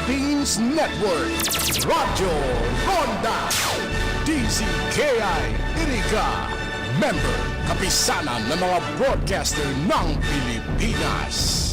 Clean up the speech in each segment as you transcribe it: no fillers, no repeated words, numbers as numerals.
Philippines Network, Radyo Ronda, DZKI Iriga, member kapisanan ng mga broadcaster ng Pilipinas.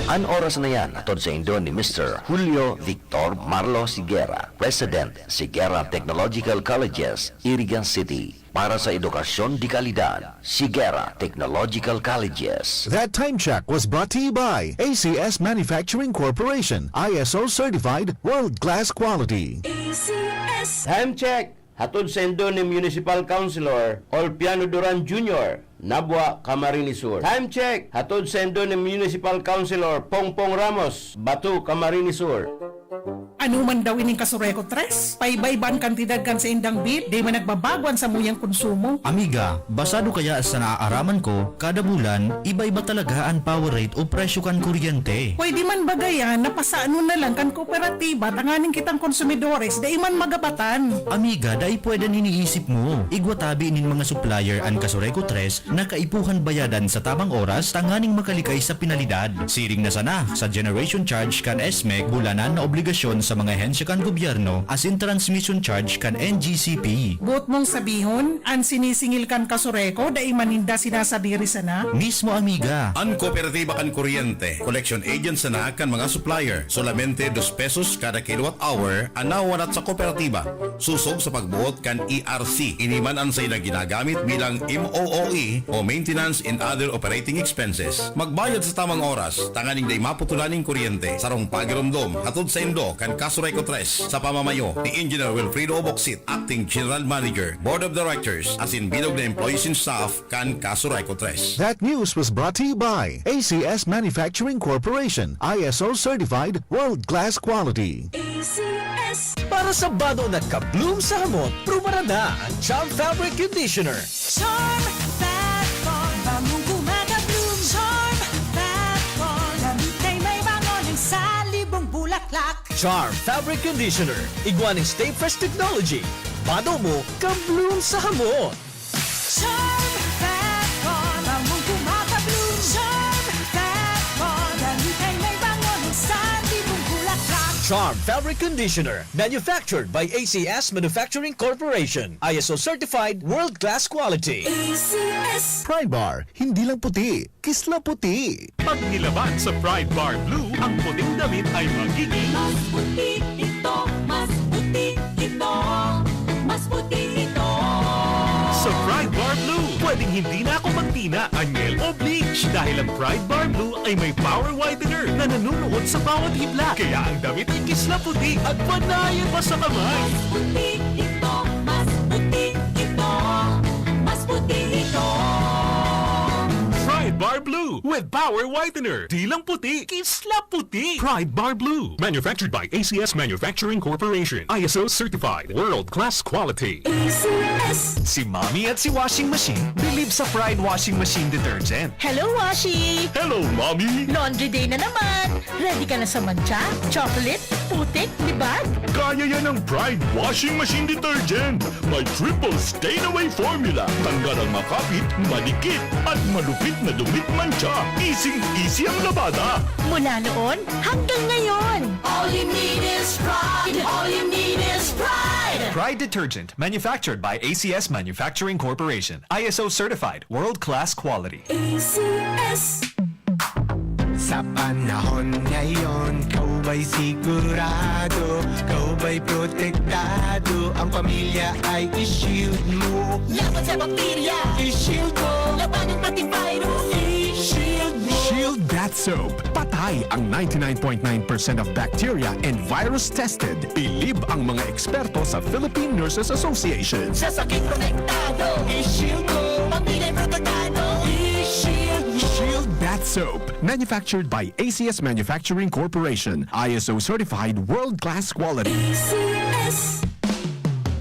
Ang oras na yan, atod sa Indo ni Mr. Julio Victor Marlo Siguera, President, Siguera Technological Colleges, Irigan City. Para sa edukasyon di kalidad, Siguera Technological Colleges. That time check was brought to you by ACS Manufacturing Corporation, ISO certified, world-class quality. ACS. Time check! Hatod sa Indo ni Municipal Councilor Olpiano Duran Jr., Nabwa, Camarines Sur. Time check! Hatod sa Indo ni Municipal Councilor Pongpong Ramos, Batu, Camarines Sur. Ano man daw ining kasureko tres? Paibaiban kantidad kan sa indang bid, di man nagbabaguan sa muyang konsumo. Amiga, basado kaya sa naaaraman ko, kada bulan, iba-iba talaga ang power rate o presyo kan kuryente. Pwede man bagayan, napasaano na lang kan kooperatiba, tanganin kitang konsumidores, di man magabatan. Amiga, dahil pwede iniisip mo. Igwatabi inin mga supplier ang Kasureko 3 na kaipuhan bayadan sa tamang oras tanganing makalikay sa pinalidad. Siring na sana sa generation charge kan SMEC bulanan na obligasyon sa mga hensya kan gobyerno as in transmission charge kan NGCP. Buot mong sabihon, ang sinisingil kan kasureko, di maninda sinasabiri sana. Mismo amiga. Ang kooperatiba kan kuryente, collection agent sana kan mga supplier. Solamente 2 pesos kada kilowatt hour ang nawanat sa kooperatiba. Susog sa pagbuot kan ERC. Iniman ang say na ginagamit bilang MOOE o Maintenance and Other Operating Expenses. Magbayad sa tamang oras, tanganing day maputulaning kuryente. Sarong pagiromdom, hatod sa Indo kan Kasureko 3 sa pamamayo ni Engineer Wilfredo Oboksit, Acting General Manager, Board of Directors, as in bilog na employees and staff kan Kasureko 3. That news was brought to you by ACS Manufacturing Corporation, ISO certified, world-class quality. ACS. Para sa bado na ka-bloom sa hamot, pruba na ang Charm Fabric Conditioner. Charm Fat Bond. Bamong gumagabloom. Charm Fat Bond. Damit ay may bangon sa libong bulaklak. Charm Fabric Conditioner. Iguaning Stay Fresh Technology. Bado mo, ka-bloom sa hamot. Charm Fat Bond. Bamong gumagabloom. Charm Fat Bond. Damit ay may bangon sa libong bulaklak. Charm Fabric Conditioner. Manufactured by ACS Manufacturing Corporation. ISO certified, world-class quality. ACS. Pride Bar, hindi lang puti, kisla puti. Pag nilaban sa Pride Bar Blue, ang puting damit ay magiging Mas puti ito, mas puti ito, mas puti ito. sa Pride Bar Blue. Pwedeng hindi na ako magtina, anyel o bleach dahil ang Pride Bar Blue ay may power whitener na nanunuot sa bawat hibla. Kaya ang damit ay kisla puti at panayan pa sa kamay. Mas puti ito, mas puti ito, mas puti ito. Pride Bar Blue with power whitener. Di lang puti, kisla puti. Pride Bar Blue. Manufactured by ACS Manufacturing Corporation. ISO certified. World-class quality. ACS. Si Mommy at si Washing Machine believe sa Pride Washing Machine Detergent. Hello, Washi! Hello, Mommy! Laundry day na naman! Ready ka na sa mancha, chocolate, putik, libag? Kaya yan ang Pride Washing Machine Detergent. May triple stain-away formula. Tanggal ang makapit, manikit, at malupit na dumit mancha. Easy-easy ang labada. Mula noon hanggang ngayon! All you need is pride. All you need is pride. Pride Detergent, manufactured by ACS Manufacturing Corporation. ISO certified, world-class quality. ACS. Sa panahon ngayon, kau ba'y sigurado? Kau ba'y protektado? Ang pamilya ay i-shield mo. Laban sa bakterya. I-shield mo. Laban ng ating virus. I-shield mo. Shield Bath Soap. Patay ang 99.9% of bacteria and virus tested. Bilib ang mga eksperto sa Philippine Nurses Association. Sa sakit protektado. I-shield mo. Pamilya protektado. I-shield mo. Shield Bath Soap. Manufactured by ACS Manufacturing Corporation. ISO certified, world-class quality. ACS.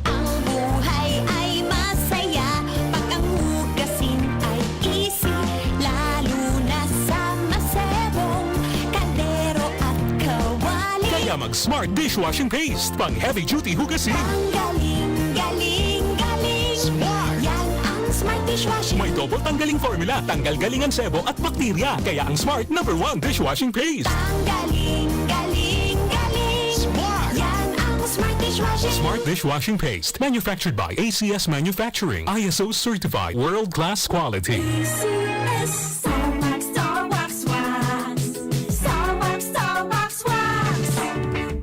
Ang buhay ay masaya pag ang hugasin ay easy, lalo na sa masebong kaldero at kawali. Kaya mag-Smart Dishwashing Paste. Pang heavy-duty hugasin. Ang galing, galing, galing. Smart! Yan ang Smart Dishwashing. May double tanggaling formula. Tanggal galing ang sebo at bakterya. Kaya ang Smart #1 Dishwashing Paste. Ang galing, galing, galing. dishwashing. Smart dishwashing paste, manufactured by ACS Manufacturing, ISO certified, world-class quality. ACS. Star Wax Wax. Star Wax Wax.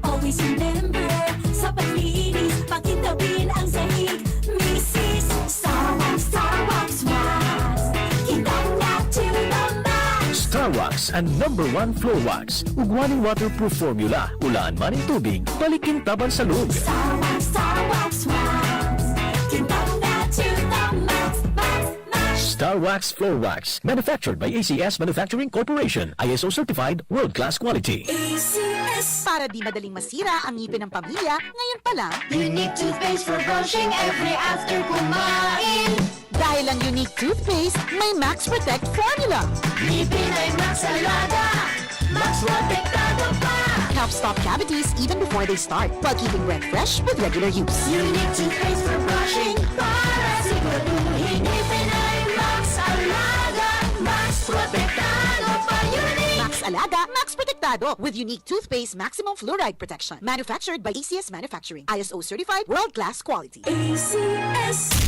Always remember, sa paglinis, pakitabin ang sahig. Mrs. Star Wax Wax. Kitang na to the max. Star Wax and #1 Floor Wax. Ugwaning waterproof formula. Ulaan man ng tubig, balikin taban sa loob. Star Wax Wax. Kitang na to the max, max, max. Star Wax Floor Wax. Manufactured by ACS Manufacturing Corporation. ISO certified, world-class quality. ACS. Para di madaling masira ang ngipin ng pamilya, ngayon pa lang, Unique toothpaste for brushing every after kumain. dahil ang unique toothpaste, may Max Protect formula. Ngipin ay Max Alaga. Max Protektado pa. Helps stop cavities even before they start, while keeping breath fresh with regular use. Unique toothpaste for brushing. Para siguraduhin ngipin ay Max Alaga. Max Protektado pa. Unique. Max Alaga, Max Protectado with unique toothpaste maximum fluoride protection. Manufactured by ACS Manufacturing. ISO certified, world-class quality. ACS.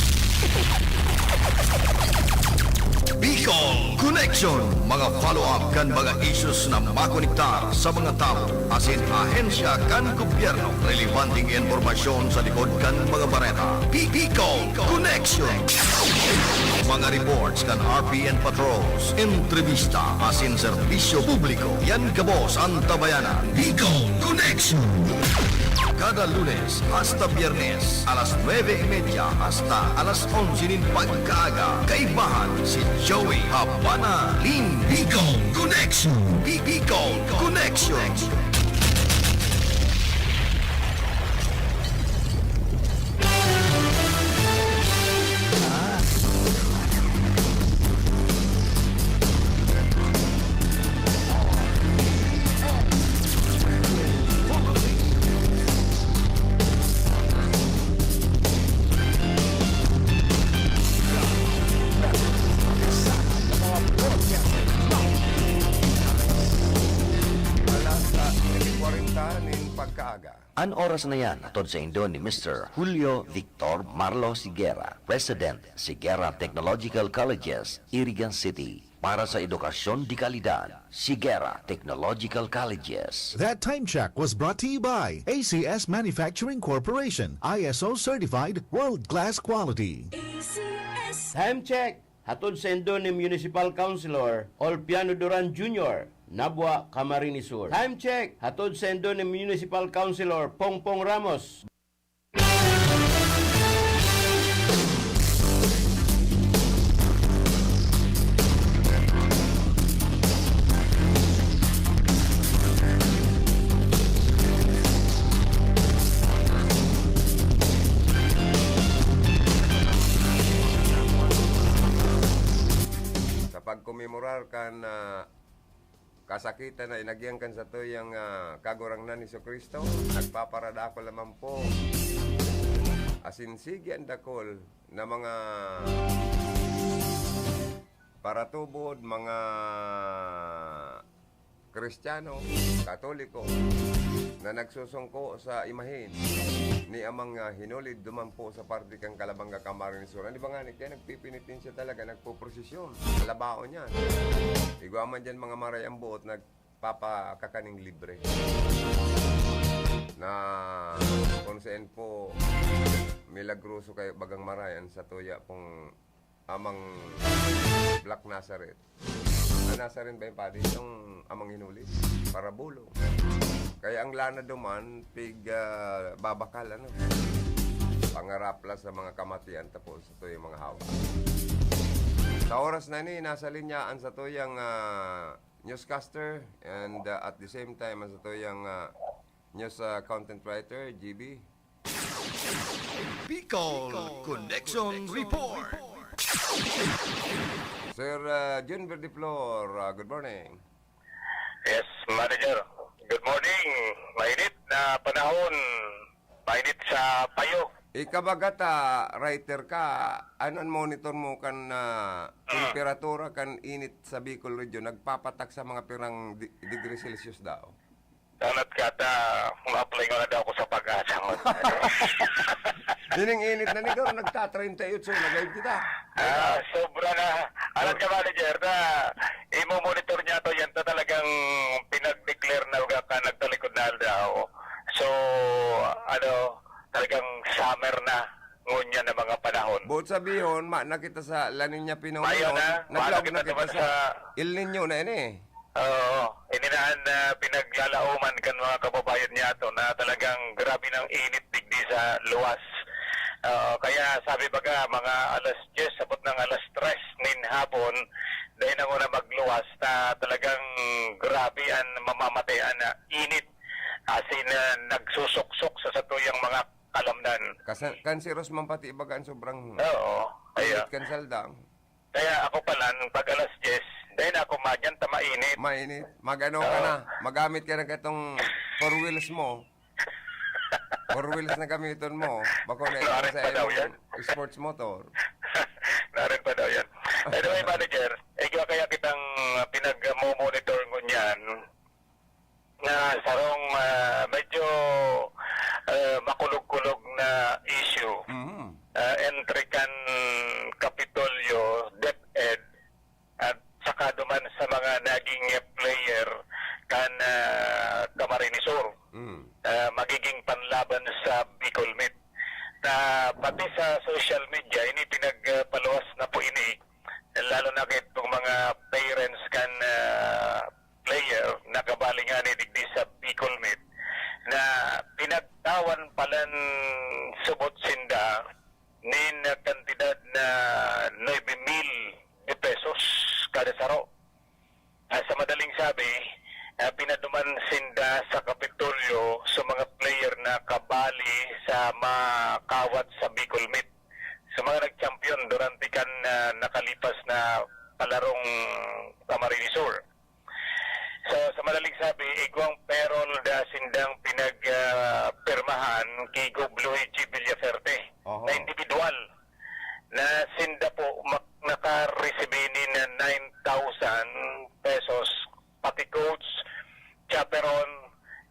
Bicol Connection, mga follow-up kan mga issues na makonektar sa mga tao, asin ahensya kan gobyerno, relevanting informasyon sa likod kan mga bareta. Bicol Connection. Mga reports kan RPN patrols, entrevista, asin serbisyo publiko. Yan kabos ang tabayanan. Bicol Connection. Kada Lunes hasta Biyernes, alas 9:30 hasta alas 11 pagkaaga. Kaibahan si Joey Habana Lin. Bicol Connection. Bicol Connection. An oras na yan, atod sa Indo ni Mr. Julio Victor Marlo Siguera, President, Siguera Technological Colleges, Irigan City. Para sa edukasyon di kalidad, Siguera Technological Colleges. That time check was brought to you by ACS Manufacturing Corporation, ISO certified, world-class quality. ACS. Time check! Hatod sa Indo ni Municipal Councilor Olpiano Duran Jr., Nabwa, Camarines Sur. Time check! Hatod sa Indo ni Municipal Councilor Pongpong Ramos. Kapag kumemorar kan kasakitan na inagyan kan sa to yung kagurang na ni Kristo, nagpaparada ako lamang po asinsigyan dakol na mga paratubod, mga Kristiyano, Katoliko na nagsusungko sa imahin ni amang hinulid duman po sa parte kang Kalabanga Camarines Sur. Di ba nga, kaya nagpipinitin siya talaga, nagpo-prosesyon, labaon yan. Iguaman dyan mga maray ang buot, nagpapakakaning libre. Na kung saan po milagroso kayo bagang marayan sa tuya pong amang Black Nazareth. Nasa rin ba yung padi? Itong amang hinuli para bulong. Kaya ang lana duman, babakal, pangarapla sa mga kamatian, tapos ito yung mga hawa. Sa oras na ni, nasa linyaan sa ito yung newscaster, and at the same time, sa ito yung news content writer, GB. Bicol Connection Report. Sir Jun Verdiflor, good morning. Yes, Manager. Good morning. Mainit na panahon. Mainit sa payo. Ikabagata, writer ka, ano monitor mo kan temperatura kan init sa Bicol region, nagpapatak sa mga pirang degree Celsius daw? Tanat kata, mag-apply nga na daw ako sa pag-asa mo. Dining init na ni Garo, nagta-38 so nagayib kita. Sobra na. Alam ka, manager, na i-monitor niya to yan na talagang pinag-declare na ka nagtalikod na daw. So, talagang summer na ngunya na mga panahon. Buot sabihin, nakita sa La Niña Pinoy. Mayo na, Naglaog kita na kita naman sa El Niño na yun eh. Oo, ininaan na pinaglalauman kan mga kababayan niya to na talagang grabe ng init digdi sa luwas. Kaya sabi baga mga alas 10, sabot ng alas 3 nin hapon, dahil na muna magluwas na talagang grabe ang mamamatayan na init. As in, nagsusuksok sa satuyang mga kalamnan. Kansiros man pati ibagaan sobrang kaya init saldang. Kaya ako pala, pag alas 10, dahil na ako madyan, mainit. Mainit. Mag-ano ka na. Magamit ka na itong 4 wheels mo. 4 wheels na gamiton mo. Bako na ito sa iyong sports motor. Narin pa daw yan. Anyway, manager, kaya kitang pinag-monitor ko niyan na sarong medyo makulog-kulog na issue. Entry kan Kapitolyo, DepEd, at saka duman sa mga naging player kan Camarines Sur. Magiging panlaban sa Bicol Meet. Pati sa social media, ini pinagpaluwas na po ini, lalo na itong mga parents kan player na kabalingan ni digdi sa Bicol Meet, na pinagtawan palan subot sinda nin kantidad na 9,000 pesos kada saro. Sa madaling sabi, pinaduman sinda sa Kapitolyo sa mga player na kabali sa makawat sa Bicol Meet. Sa mga nag-champion durante kan nakalipas na palarong Camarines Sur. So, sa madaling sabi, igwang perol da sindang pinagpirmahan kay Luigi Villaferte na individual na sinda po naka-receive na 9,000 pesos pati coach, chaperon,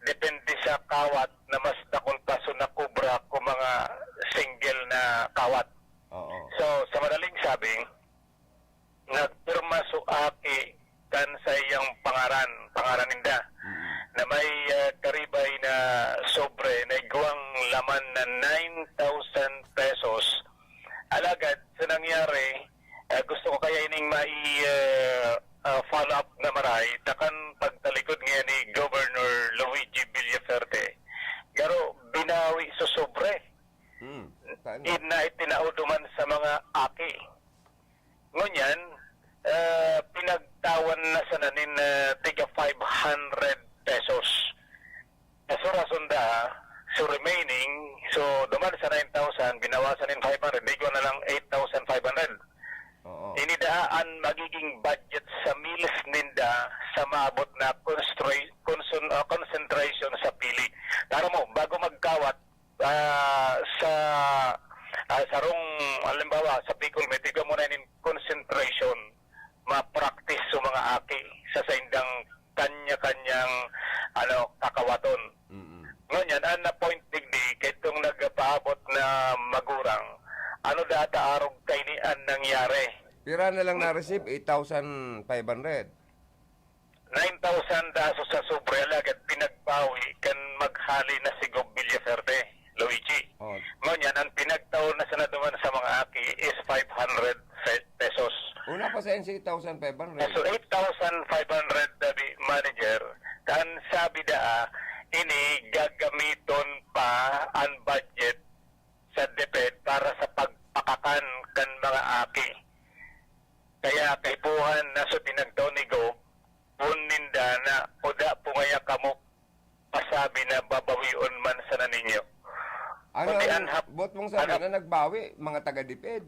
depende sa kawat na mas dakol paso na kubra kung mga single na kawat. So, sa madaling sabi, nagpirma suaki kan sa iyang pangaran ninda, na may karibay na sobre na igwang laman na 9,000 pesos. Alagad, sa nangyari, gusto ko kaya ining follow up na maray, takan pagtalikod nga ni Governor Luigi Villaferte. Garo, binawi sa sobre. Itinauduman sa mga aki. Ngunyan, pinagtawan na sa nanin tiga 500 pesos. So rasunda, so remaining, so duman sa 9,000, binawasan in 500, di ko na lang 8,500. Inidaan magiging budget sa meals ninda sa maabot na concentration sa pili. Tara mo, bago magkawat sa sarong, alimbawa, sa Bicol, may tiga mo na in concentration, ma-practice sa mga aki sa saindang kanya-kanyang kakawaton. Ngunyan, ang na-point digdi, kitong nagpaabot na magurang, ano data arog kay ni ang nangyari? Pira na lang na-receive, 8,500. 9,000 daso sa sobre alagad pinagbawi kan maghali na si Gob Villaferte, Luigi. Ngunyan, ang pinagtaon na sa naduman sa mga aki is 500 pesos. Una pa sa NC 8,500. So 8,500 dabi manager, kan sabi ini gagamiton pa ang budget sa DepEd para sa pagpakakan kan mga aki. Kaya kaipuhan na sa tinagtaw ni Go, puninda na uda pungaya kamo pasabi na babawion man sa naninyo. Bot mong sabi na nagbawi, mga taga-DepEd.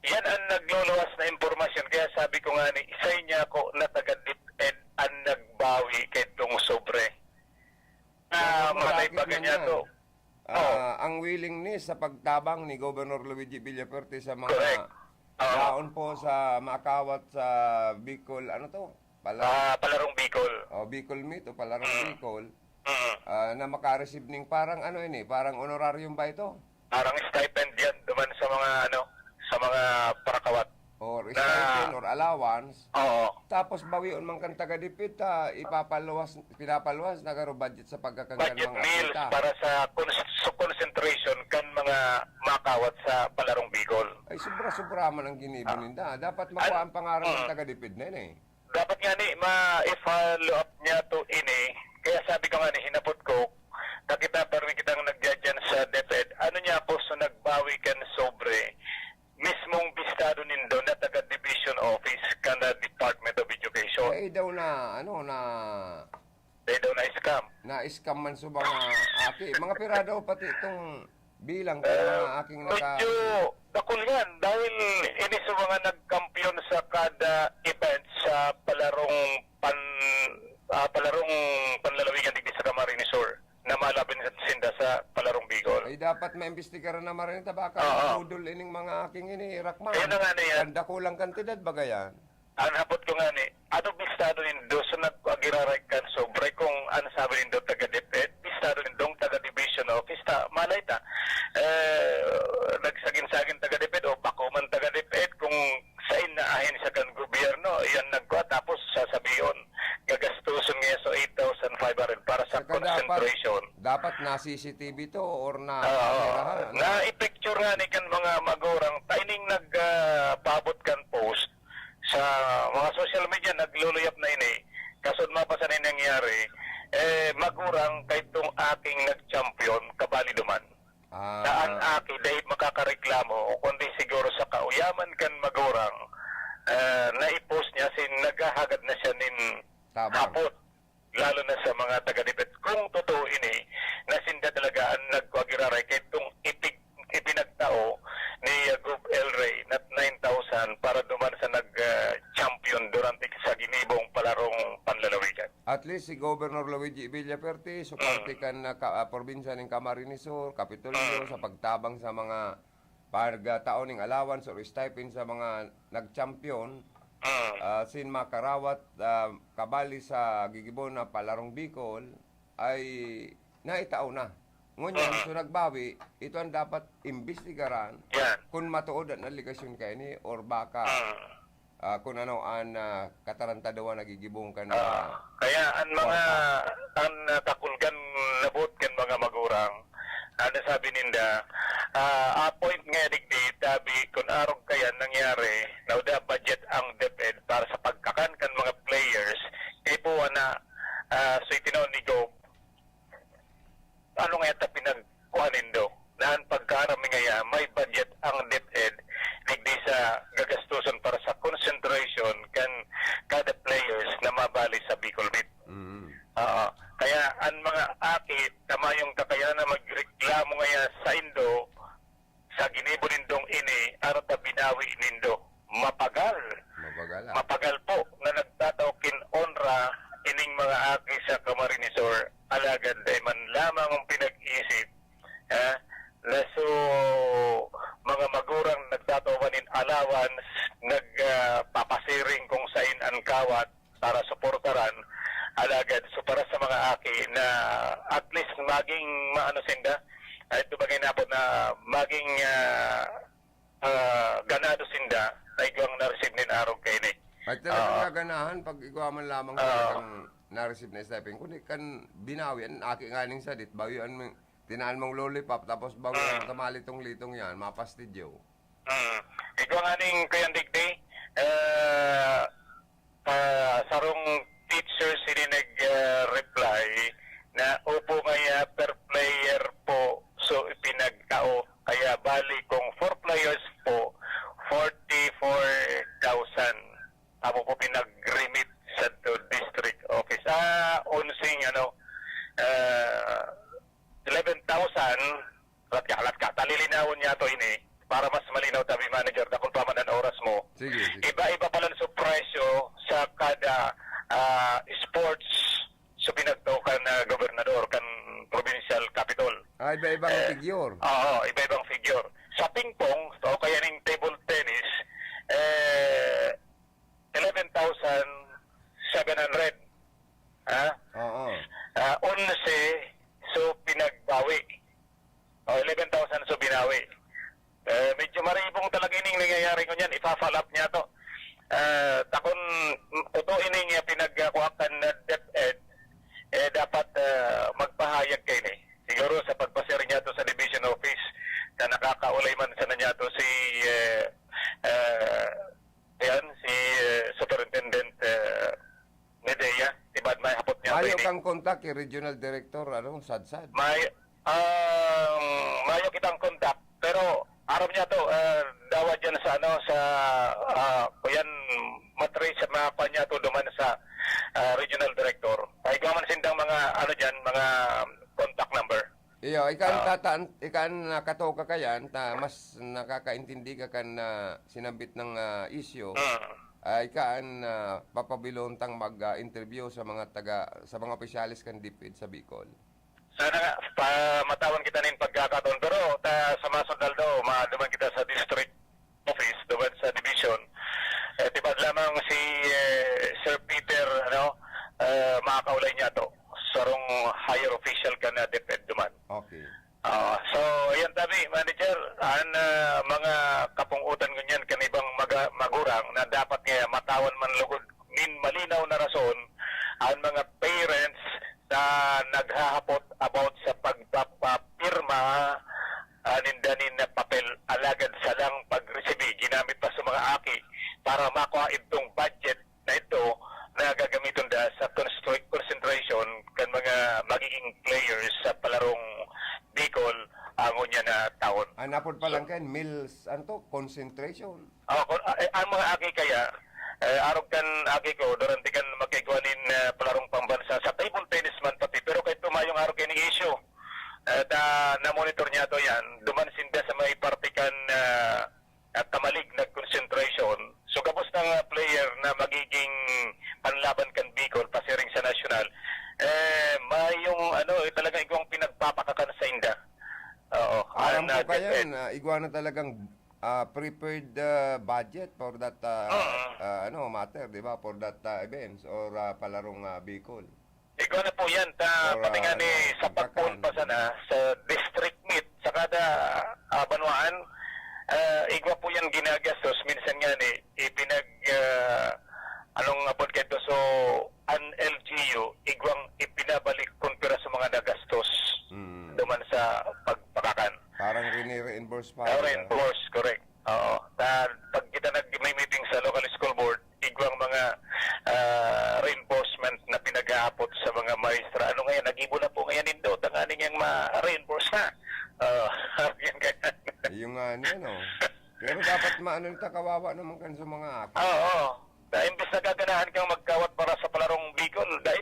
Yan ang nagluluwas na impormasyon. Kaya sabi ko nga ni, isa niya ako na taga-DepEd ang nagbawi kay itong sobre. Malay ba ganyan to? Ang willingness sa pagtabang ni Governor Luigi Villaferte sa mga taon po sa makawat sa Bicol, Palarong Bicol. Bicol Meet o Palarong Bicol, na makareceive ng parang parang honorarium ba ito? Parang stipend yan duman sa mga sa mga parakawat. Or stipend or allowance. Oo. Tapos bawion man kang taga-dipit, pinapaluwas na karo budget sa pagkakanggan Budget mga meals atleta. para sa concentration kan mga makawat sa Palarong Bicol. Ay, sobra-sobra man ang ginibo ninda. Dapat makuha ang pangarap ng taga-dipid na yun eh. Dapat nga ni ma-follow up niya to ini. Kaya sabi ko nga ni hinapot ko, kakita parang kitang nagdyan sa DepEd, ano niya po so nagbawi kan sobre mismong bistado nindo na taga-division office kana Department of Education. Eh daw na, scam. Na-scam man sa mga mga pira daw pati itong bilang mga aking Medyo dakol yan dahil ini sa mga nagkampiyon sa kada event sa palarong panlalawigan digdi sa Camarines Sur na malabin sa sinda sa Palarong Bicol. Ay dapat maimbestigaran na marin baka budol ining mga aking rakman. Kaya na nga na yan. Ganda kulang kantidad bagayan. Anapot ko nga ni, ano bistado nindo sa nag-agiraray kan sobre kung ano sabi nindo taga-DepEd, bistado nindong taga-division office, malay ta. Nagsagin-sagin taga-DepEd o pakuman taga-DepEd kung sain na ahin sa kan gobyerno, yan nagkuha tapos sasabiyon, gagastusun ngayon so 8,500 para sa concentration. Dapat na CCTV to or na na-picture nga ni kan mga magorang, taining nagpabot kan post, sa mga social media nagluluyap na ini kasod mapasa na nangyari magurang kay itong aking nag-champion kabali duman saan aki dahil makakareklamo kundi siguro sa kauyaman kan magurang na-post niya sin naghahagad na siya nin hapot lalo na sa mga taga-dipet kung totoo ini na sinda talaga ang nagwagiraray kay itong ipinagtao ni Group El Rey na 9,000 para duman sa nag-champion durante sa ginibong palarong panlalawigan. At least si Governor Luigi Villaperte supporti kan na probinsya ng Camarines Sur, Kapitolyo sa pagtabang sa mga pagtaon ng allowance or stipend sa mga nag-champion sin makarawat kabali sa gigibon na Palarong Bicol ay naitao na. Ngunyan, so nagbawi, ito ang dapat imbestigaran kung matuod ang aligasyon kayo ni or baka kung ano ang katarantadawan nagigibong ka na. Kaya ang mga ang kakulgan nabot kan mga magurang, ano sabi ninda, appoint nga digdi, tabi kung arog kaya nangyari, nauda budget ang DepEd para sa pagkakan kan mga players, ipuwa na so itinaw ni Gob, ano nga ito pinagkuhanin do? Naan pagkarami nga may budget ang DepEd digdi sa gagastusan para sa concentration kan kada players na mabali sa Bicol Meet. Kaya ang mga akit, tama yung kakayanan na magreklamo nga sa Indo, sa ginibo nindong ini, araw ta binawi nindo. Mapagal po na nagtatawkin onra ining mga aki sa Camarines Sur alagad ay man lamang ang pinag-isip so mga magurang nagtatawanin allowance nagpapasiring kung sain ang kawat para suportaran alagad so para sa mga aki na at least maging maano sinda ito bagay na po na maging ganado sinda ay kung na-receive nin araw kayo ni Ay talagang gaganahan pag ikaw man lamang kang na-receive na stipend. Kundi kan binawi, ang aki nganing sadit, bawian mo, tinaan mong lollipop, tapos bawian mo tamalitong-litong yan, mapastidyo. Ikaw nganing kayang digdi, sarong teachers sini nag-reply na upo kaya per player po, so ipinagkao, kaya bali kung 4 players po, 44,000. Ako po pinag-remit sa district office. Unsing 11,000 lat talilinawon niya to ini para mas malinaw tabi manager na kung pamanan oras mo. Sige. Iba-iba pala sa presyo sa kada sports sa pinagtukan na gobernador kan provincial capital. Iba-ibang figure. Oo, iba-ibang figure. Sa ping-pong, o kaya ning table tennis, 11,700 makaulay man sa niya to si Superintendent Medea, tibad may hapot niya. Ayaw kang kontak kay Regional Director, Sadsad. Mayo kitang kontak, pero aram niya to, dawa dyan sa kuyan matrace sa mga kanya to duman sa Regional Director. Pahigaman sindang mga mga contact number. Iyo, ikan nakato ka kayan, mas nakakaintindi ka kan sinambit ng issue. Ikaan papabilontang mag-interview sa mga opisyalis kan DepEd sa Bicol. Sana matawan kita nin pagkakataon, pero sa masundal daw, maduman kita sa district office, duman sa division. Tibad lamang si Sir Peter, makakaulay niya to. Sarong higher official ka na DepEd duman. Okay. So, ayan tabi, manager, mga kapungutan ganyan kanibang magurang na dapat nga matawan man lugod nin malinaw na rason ang mga parents na naghahapot about sa pagpapapirma nindanin na papel alagad sa lang pagresibi ginamit pa sa mga aki para makuha itong budget na ito na gagamiton da sa concentration kan mga magiging players sa palarong Bicol ang unya na taon. Napod pa lang kan mills concentration. Ang mga aki kaya arog kan aki ko durante kan magkaigwanin palarong pambansa sa table tennis man pati pero kahit tumayong arog ni issue na monitor niya to yan duman sinda sa may partikan tamalig na concentration so kapos ng player na magiging panlaban kan Bicol pasiring sa national mayong talagang igwang pinagpapakakan sa inda. Oo. Alam ko kaya igwa na talagang prepared budget for that matter, di ba? For that events or palarong Bicol. Igwa na po yan pati nga ni sa pagpunta sana sa district meet sa kada banwaan igwa po yan ginagastos minsan nga ni ipinag abot kayo so an LGU igwang ipinabalik kumpira sa mga nagastos duman sa pagpakakan. Parang reimburse pa. Reimburse, correct. Oo. Pag kita may meeting sa local school board, igwang mga reimbursement na pinag-aapot sa mga maestra. Ngayon, nag-ibo na po ngayon indo, tanganing yung ma-reimburse na. Yan kaya. Yung Pero dapat kawawa naman kan sa mga aki. Oo. Imbes na gaganahan kang magkawat para sa palarong Bicol, dahil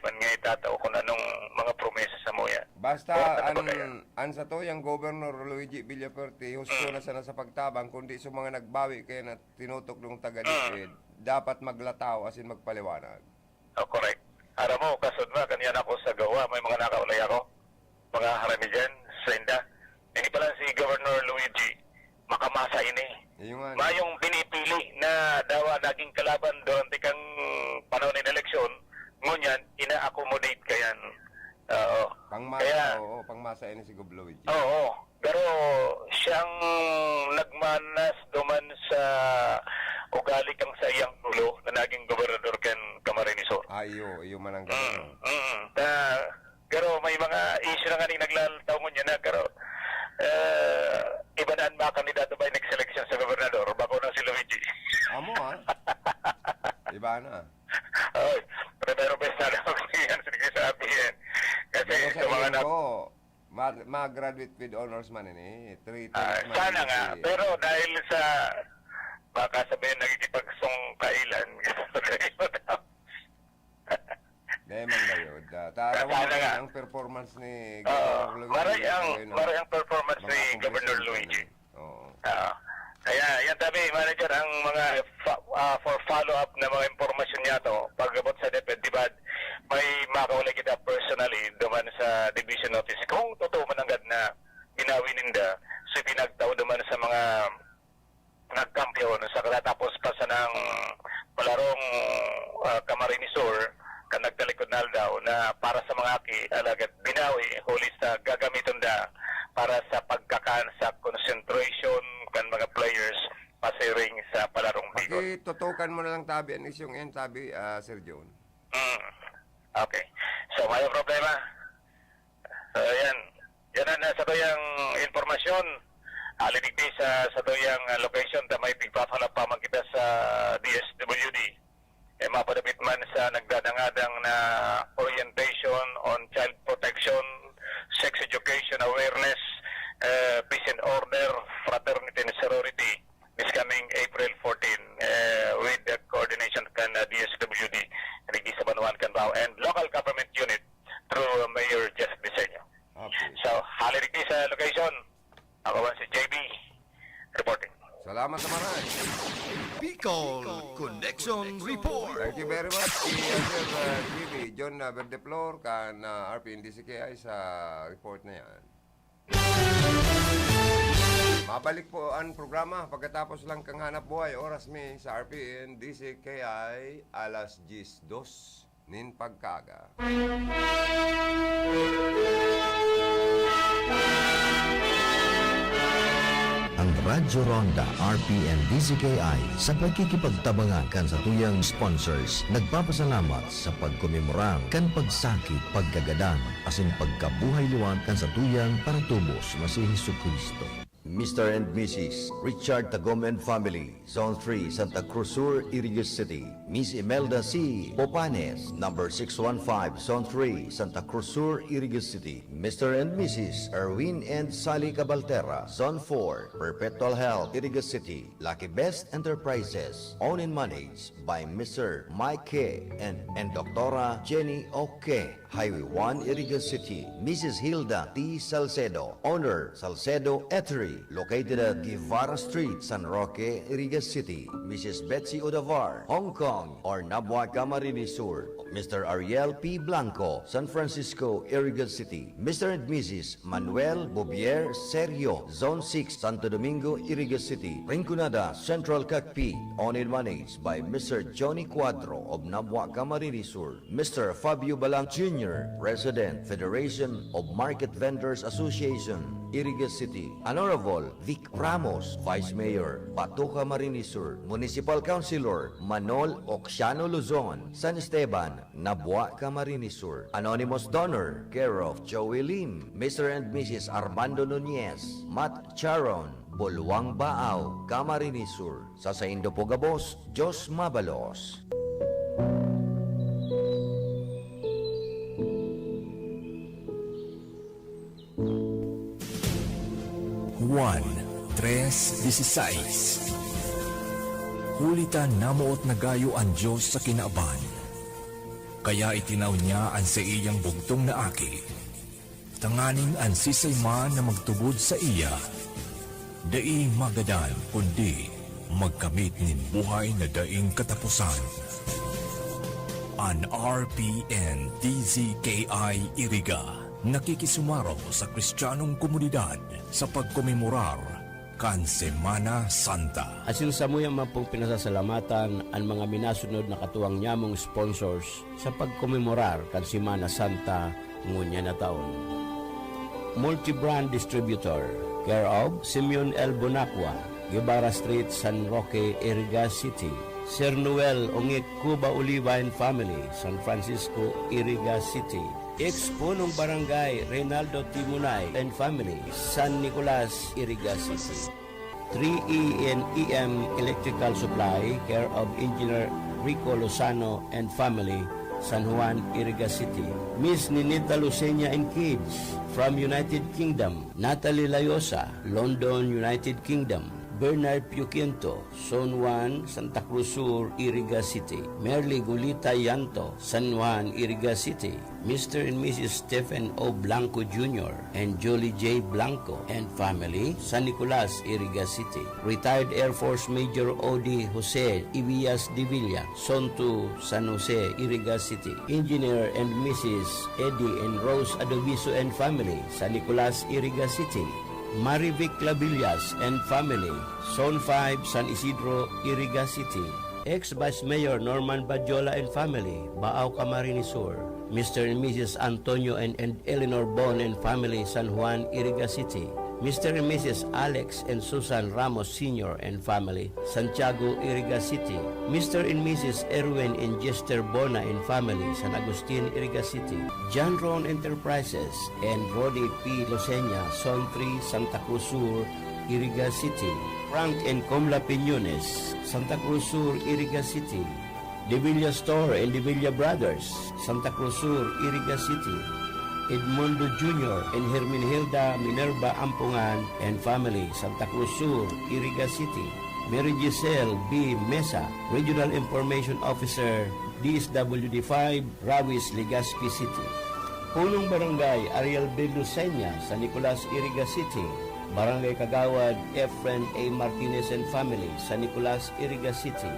man nga itatao kung anong mga promesa sa moya. Basta sa to yung Governor Luigi Villafuerte husto na sana sa pagtabang kundi sa mga nagbawi kaya na tinutok ng taga-DepEd dapat maglataw asin magpaliwanag. Correct. Aram mo, kasod ba, kanyan ako sa gawa, may mga nakaulay ako, mga harami dyan, sa inda. Hindi pala si Governor Luigi, makamasa ini. Mayong pinipili na dawa naging kalaban doon kang panahon ng eleksyon, ngunyan, ina-accommodate kayan. Pangmasa ini si Gov. Luigi. Oo. Pero siyang nagmanas duman sa ugali kang sa iyang ulo na naging gobernador kan Camarines Sur. Iyo man ang gano'n. Pero may mga issue na nga naglalataw mo niya na pero iba na ang mga kandidato ba next election sa gobernador bako na si Luigi. Amo iba na. Oy, pero besta na ako yan sabihin. Kasi sa mga mag-graduate with honors man ini. 3 times man. Sana nga, pero dahil sa baka sabihin nagitipagsong kailan. Dahil man gayod. Tarawan ang performance ni Governor Luigi. Maray ang performance ni Governor Luigi. Kaya yan tabi, manager, ang mga for follow-up na mga impormasyon niya to, pag-abot sa DepEd, diba, may makaulay kita personally duman sa division office. Kung totoo mananggad na binawi ninda, so pinagtao duman sa mga nagkampiyon sa katatapos pa sa ng palarong Camarines Sur, kan nagtalikod na daw na para sa mga aki, alagad binawi, huli sa gagamiton da para sa pagkakan sa concentration kan mga players pasiring sa palarong Bicol. Tutukan mo na lang tabi ang isyong yan, tabi, Sir John. Okay. So, may problema. Yan. Yan ang nasa ko yung informasyon location. Alidigdi sa tuyang location ta may pigpapalap pa man kita sa DSWD. Mapadapit man sa nagdadangadang na orientation on child protection, sex education awareness, peace and order, fraternity and sorority this coming April 14 with the coordination kan DSWD, Rigi sa Banuan Canbao, and local government unit through Mayor Jeff Diseño. Okay. So, halidigdi sa location. Ako man si JB reporting. Salamat sa maray. Bicol Connection Report. Thank you very much. Sir GB, John Verdeflor, kan RPNDCKI sa report na yan. Mabalik po ang programa pagkatapos lang kang hanap buhay. Oras mi sa RPNDCKI alas 10:02 nin pagkaga. Ang Radyo Ronda RPN DZKI sa pagkikipagtabangan kan sa tuyang sponsors nagpapasalamat sa pagkumemorang kan pagsakit, pagkagadan, asin pagkabuhay luwan kan sa tuyang paratubos na si Jesucristo. Mr. and Mrs. Richard Tagom and Family, Zone 3, Santa Cruz Sur, Irigas City. Miss Imelda C. Popanes, number 615, Zone 3, Santa Cruz Sur, Irigas City. Mr. and Mrs. Erwin and Sally Cabalterra, Zone 4, Perpetual Health, Irigas City. Lucky Best Enterprises, owned and managed by Mr. Mike K. and Dr. Jenny Oke. Highway 1, Irigas City. Mrs. Hilda T. Salcedo, owner, Salcedo Eatery, located at Guevara Street, San Roque, Irigas City. Mrs. Betsy Odavar, Hong Kong, or Nabua Camarines Sur. Mr. Ariel P. Blanco, San Francisco, Irigas City. Mr. and Mrs. Manuel Bobier Sergio, Zone 6, Santo Domingo, Irigas City. Rinconada, Central Cacpi, owned and managed by Mr. Johnny Cuadro of Nabua Camarines Sur. Mr. Fabio Balang Jr., President, Federation of Market Vendors Association, Irigas City. Honorable Vic Ramos, Vice Mayor, Bato Camarines Sur. Municipal Councilor Manol Oxiano Luzon, San Esteban, Nabua Camarines Sur. Anonymous Donor, care of Joey Lim. Mr. and Mrs. Armando Nunez, Matt Charon, Bulwang Baaw, Camarines Sur. Sa Saindo Pogabos, Jos Mabalos. Juan 3:16. Hulitan namuot na gayo ang Diyos sa kinaaban. Kaya itinaw niya ang sa iyang bugtong na aki. Tanganing ang sisayman na magtubod sa iya. Dai magadan kundi magkamit nin buhay na daing katapusan. An RPN DZKI Iriga nakikisumaro sa Kristiyanong komunidad sa pagkomemorar kan Semana Santa. Asin sa muyang mapong pinasasalamatan ang mga minasunod na katuwang nyamong sponsors sa pagkomemorar kan Semana Santa ngunya na taon. Multi-brand distributor, care of Simeon L. Bonacqua, Guevara Street, San Roque, Irigas City. Sir Noel Ongek Cuba Oliva and Family, San Francisco, Irigas City. Ex-punong barangay Reynaldo Timunay and Family, San Nicolas, Irigas City. 3E and EM Electrical Supply, care of Engineer Rico Lozano and Family, San Juan, Irigas City. Miss Ninita Lucena and Kids from United Kingdom. Natalie Layosa, London, United Kingdom. Bernard Piuquinto, Zone 1, Santa Cruz Sur, Irigas City. Merly Gulita Yanto, San Juan, Irigas City. Mr. and Mrs. Stephen O. Blanco Jr. and Julie J. Blanco and Family, San Nicolas, Irigas City. Retired Air Force Major O.D. Jose Ibias de Villa, Zone 2, San Jose, Irigas City. Engineer and Mrs. Eddie and Rose Adobiso and Family, San Nicolas, Irigas City. Marivic Clavillas and Family, Zone 5, San Isidro, Irigas City. Ex-Vice Mayor Norman Badjola and Family, Baaw Camarines Sur. Mr. and Mrs. Antonio and Eleanor Bon and Family, San Juan, Irigas City. Mr. and Mrs. Alex and Susan Ramos Sr. and family, Santiago, Iriga City. Mr. and Mrs. Erwin and Jester Bona and family, San Agustin, Iriga City. John Ron Enterprises and Rodi P. Losenya, Zone 3, Santa Cruz Sur, Iriga City. Frank and Comla Piñones, Santa Cruz Sur, Iriga City. De Villa Store and De Villa Brothers, Santa Cruz Sur, Iriga City. Edmundo Jr. and Herminhilda Minerva Ampungan and family, Santa Cruz Sur, Iriga City. Mary Giselle B. Mesa, Regional Information Officer, DSWD 5, Rawis, Legazpi City. Punong Barangay Ariel B. Lucena, San Nicolas, Iriga City. Barangay Kagawad Efren A. Martinez and family, San Nicolas, Iriga City.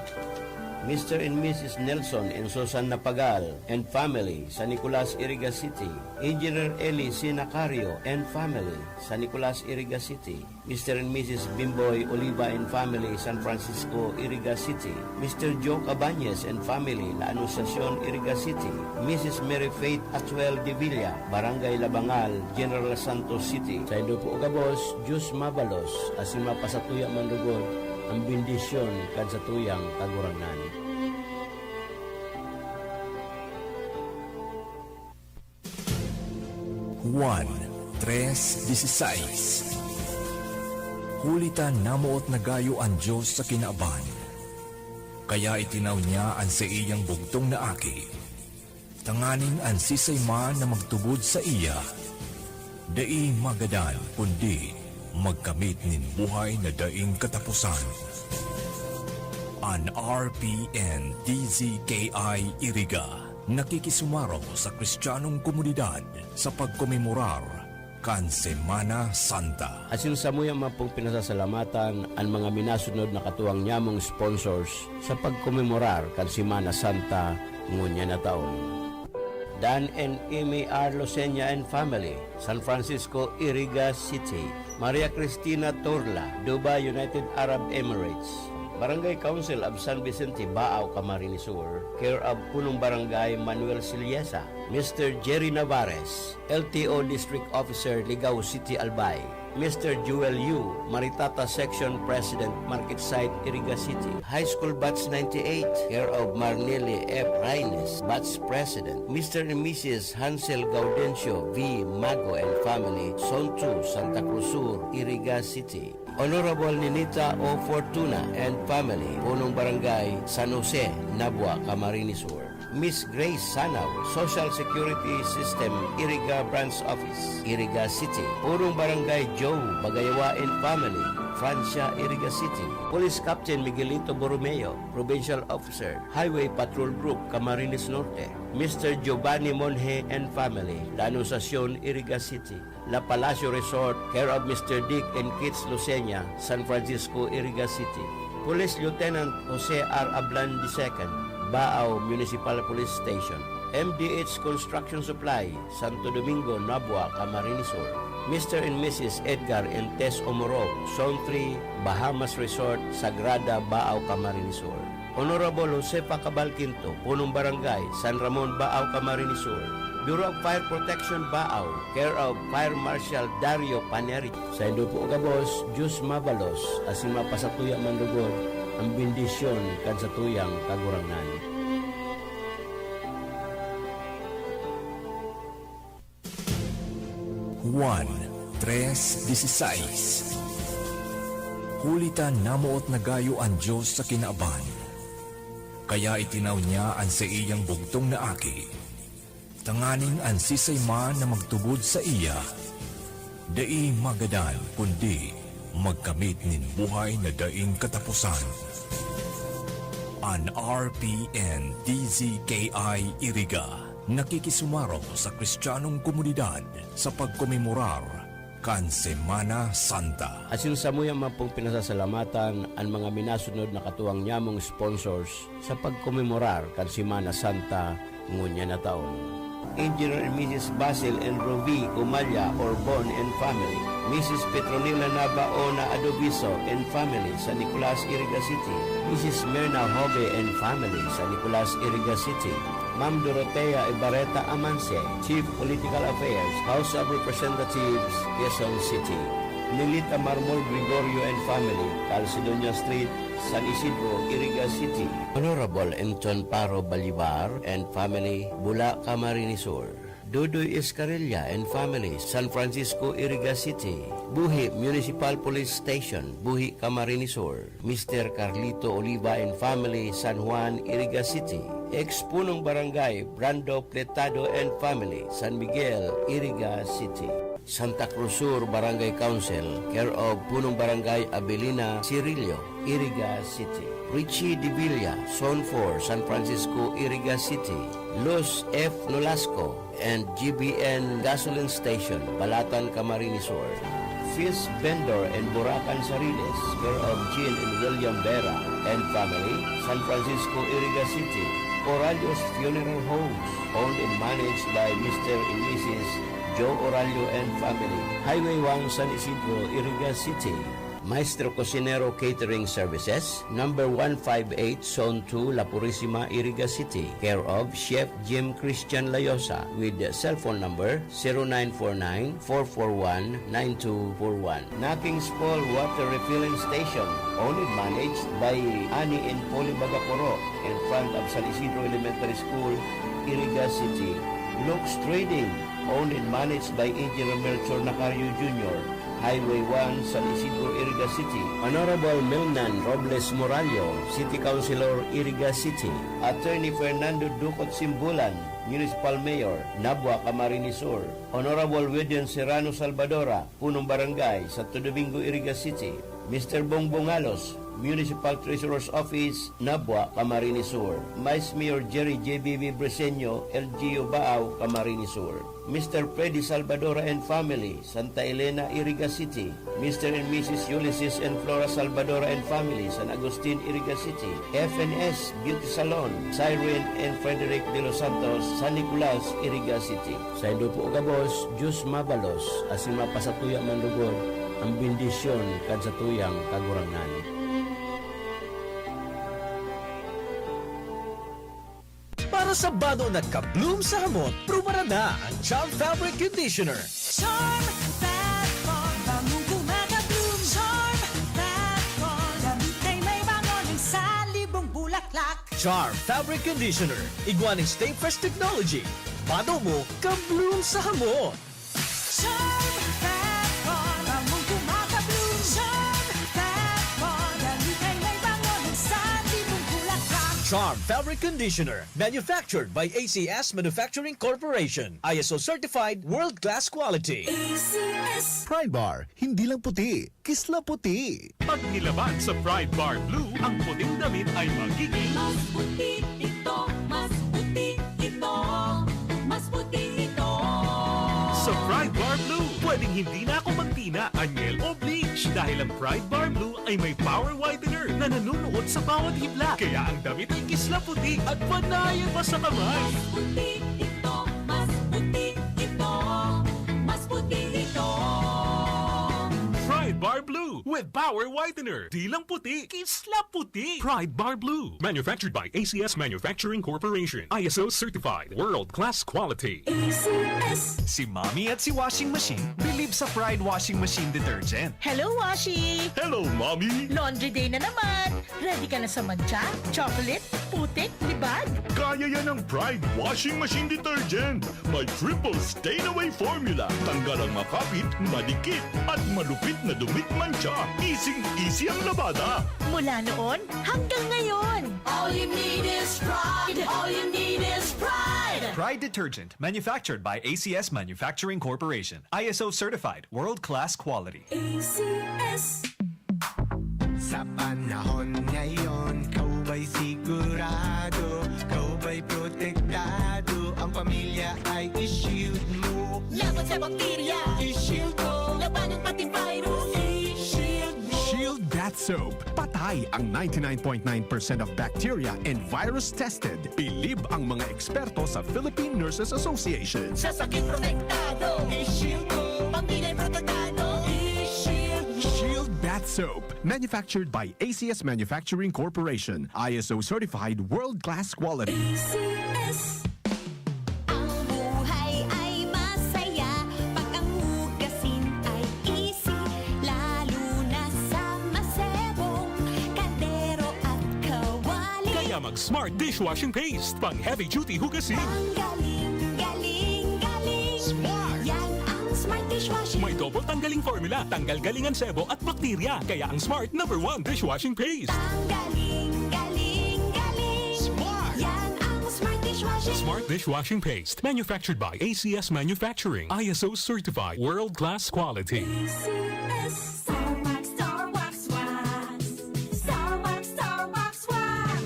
Mr. and Mrs. Nelson and Susan Napagal and family, San Nicolas, Iriga City. Engineer Eli Sinacario and family, San Nicolas, Iriga City. Mr. and Mrs. Bimboy Oliva and family, San Francisco, Iriga City. Mr. Joe Cabañez and family, La Anunciacion, Iriga City. Mrs. Mary Faith Atuel de Villa, Barangay Labangal, General Santos City. Sa Indopo Ugabos, Jus Mabalos, asima pasatuya mandugod, ang bendisyon kan sa tuyang kagurangan. Juan 3:16 Hulitan namoot na gayo ang Diyos sa kinaaban. Kaya itinaw niya ang sa iyang bugtong na aki. Tanganing ang sisayma na magtubod sa iya. Dai magadan kundi magkamit nin buhay na daing katapusan. An RPN DZKI Iriga nakikisumaro sa Kristiyanong komunidad sa pagkomemorar kan Semana Santa. Asin sa muya mapong pinasasalamatan ang mga minasunod na katuwang nyamong sponsors sa pagkomemorar kan Semana Santa ngunya na taon. Dan and Amy R. Losenya and family, San Francisco, Iriga City. Maria Cristina Torla, Dubai, United Arab Emirates. Barangay Council of San Vicente, Baao, Camarines Sur. Care of Punong Barangay Manuel Siliesa. Mr. Jerry Navarez, LTO District Officer, Ligao City, Albay. Mr. Joel Yu, Maritata Section President, Market Site, Iriga City. High School Batch 98, care of Marneli F. Reynes, Batch President. Mr. and Mrs. Hansel Gaudencio V. Mago and family, Zone 2, Santa Cruz Sur, Iriga City. Honorable Ninita O. Fortuna and family, Punong Barangay, San Jose, Nabua, Camarines Sur. Miss Grace Sanaw, Social Security System, Iriga Branch Office, Iriga City. Punong Barangay Joe Bagayawa and family, Francia, Iriga City. Police Captain Miguelito Borromeo, Provincial Officer, Highway Patrol Group, Camarines Norte. Mr. Giovanni Monje and family, La Anunciacion, Iriga City. La Palacio Resort, care of Mr. Dick and Kids Lucena, San Francisco, Iriga City. Police Lieutenant Jose R. Ablan II, Baao Municipal Police Station. MDH Construction Supply, Santo Domingo, Nabua, Camarines Sur. Mr. and Mrs. Edgar and Tess Omoro, Zone 3, Bahamas Resort, Sagrada, Baao, Camarines Sur. Honorable Josefa Cabal Quinto, Punong Barangay, San Ramon, Baao, Camarines Sur. Bureau of Fire Protection, Baao, care of Fire Marshal Dario Paneri. Sa Indopo Ugabos, Jus Mabalos, asin mapasatuya mandugod, ang bendisyon kan sa tuyang kagurangan. Juan 3:16 Hulitan namoot na gayo ang Diyos sa kinaaban. Kaya itinaw niya ang sa iyang bugtong na aki. Tanganing ang sisayma na magtubod sa iya. Dai magadan kundi magkamit nin buhay na daing katapusan. An RPN DZKI Iriga nakikisumaro sa Kristiyanong komunidad sa pagkomemorar kan Semana Santa. Asin sa muya mapong pinasasalamatan ang mga minasunod na katuwang nyamong sponsors sa pagkomemorar kan Semana Santa ngunya na taon. Engineer and Mrs. Basil and Rovi Umalya Orbon and family. Mrs. Petronila Nabaona Adobiso and family, San Nicolas, Iriga City. Mrs. Myrna Hobe and family, San Nicolas, Iriga City. Ma'am Dorotea Ibareta Amance, Chief Political Affairs, House of Representatives, Quezon City. Nilita Marmol Gregorio and Family, Calcedonia Street, San Isidro, Iriga City. Honorable Anton Paro Balibar and Family, Bula, Camarines Sur. Dudoy Escarilla and Family, San Francisco, Iriga City. Buhi Municipal Police Station, Buhi, Camarines Sur. Mr. Carlito Oliva and Family, San Juan, Iriga City. Ex-punong barangay, Brando Pletado and Family, San Miguel, Iriga City. Santa Cruz Sur Barangay Council, care of punong barangay Abelina Cirillo, Iriga City. Richie Divilla, Zone 4, San Francisco, Iriga City. Luz F. Nolasco and GBN Gasoline Station, Balatan, Camarines Sur. Fish Vendor and Buracan Sariles, care of Jean and William Vera and Family, San Francisco, Iriga City. Oralio's Funeral Homes, owned and managed by Mr. and Mrs. Joe Oralio and Family. Highway 1, San Isidro, Iriga City. Maestro Cocinero Catering Services, number 158, Zone 2, La Purisima, Iriga City. Care of Chef Jim Christian Layosa with cell phone number 0949-441-9241. Knockings Fall Water Refilling Station, owned and managed by Ani and Poli Bagaporo in front of San Isidro Elementary School, Iriga City. Lux Trading, owned and managed by Engineer Melchor Nacario Jr., Highway 1, San Isidro, Iriga City. Honorable Milnan Robles Morallo, City Councilor, Iriga City. Attorney Fernando Ducot Simbulan, Municipal Mayor, Nabwa, Camarines Sur. Honorable William Serrano Salvadora, Punong Barangay, Santo Domingo, Iriga City. Mr. Bongbong Alos, Municipal Treasurer's Office, Nabwa, Camarines Sur. Vice Mayor Jerry J.B.B. Breseño, LGU Baaw, Camarines Sur. Mr. Freddy Salvadora and Family, Santa Elena, Iriga City. Mr. and Mrs. Ulysses and Flora Salvadora and Family, San Agustin, Iriga City. FNS Beauty Salon, Siren and Frederick de los Santos, San Nicolas, Iriga City. Sa Indo po Gabos, Jus Mabalos, asin mapasatuya mandugod, ang bendisyon kan sa tuyang kagurangan. Para sa bano nagka-bloom sa hamot, prumara na ang Charm Fabric Conditioner. Charm Fat Con, bangong kumaka-bloom. Charm Fat Con, damit ay may bangon ng salibong bulaklak. Charm Fabric Conditioner, igwaning Stay Fresh Technology. Bano mo, ka-bloom sa hamot. Charm Fat Con, bangong kumaka-bloom. Charm Fat Con, damit ay may bangon ng salibong bulaklak. Charm Fabric Conditioner, manufactured by ACS Manufacturing Corporation. ISO certified, world-class quality. ACS. Pride Bar, hindi lang puti, kisla puti. Pag nilaban sa Pride Bar Blue, ang puting damit ay magiging Mas puti ito, mas puti ito, mas puti ito. sa Pride Bar Blue. Pwedeng hindi na ako magtina, anyel o bleach dahil ang Pride Bar Blue ay may power whitener na nanunuot sa bawat hibla. Kaya ang damit ay kisla puti at panayan pa sa kamay. Mas puti ito, mas puti ito, mas puti ito. Pride Bar Blue with power whitener. Di lang puti, kisla puti. Pride Bar Blue. Manufactured by ACS Manufacturing Corporation. ISO certified. World-class quality. ACS. Si Mommy at si Washing Machine believe sa Pride Washing Machine Detergent. Hello, Washi! Hello, Mommy! Laundry day na naman! Ready ka na sa mancha, chocolate, putik, libag? Kaya yan ang Pride Washing Machine Detergent. May triple stain-away formula. Tanggal ang makapit, madikit, at malupit na dumit mancha. Easy-easy ang labada. Mula noon hanggang ngayon. All you need is pride. All you need is pride. Pride Detergent, manufactured by ACS Manufacturing Corporation. ISO certified, world-class quality. ACS. Sa panahon ngayon, kau ba'y sigurado? Kau ba'y protektado? Ang pamilya ay i-shield mo. Laban sa bakterya, I-shield ko. labanan pati virus, i-shield mo. Shield That Soap. Patay ang 99.9% of bacteria and virus tested. Bilib ang mga eksperto sa Philippine Nurses Association. Sa sakit protektado, I-shield ko. pamilya protektado, i-shield mo. Shield That Soap. Manufactured by ACS Manufacturing Corporation. ISO certified world-class quality. ACS. Ang buhay ay masaya pag ang hugasin ay easy. Smart Dishwashing Paste. Pang heavy-duty hugasin. Galing, galing, galing. Smart! Yan ang Smart Dishwashing. May double tanggaling formula. Tanggal galingan sebo at bakterya. Kaya ang Smart #1 dishwashing paste. Galing, galing, galing. Smart! Yan ang Smart Dishwashing. Smart Dishwashing Paste. Manufactured by ACS Manufacturing. ISO certified. World-class quality. ACS. Star Wax, Star Wax, Wax. Star Wax, Star Wax, Wax.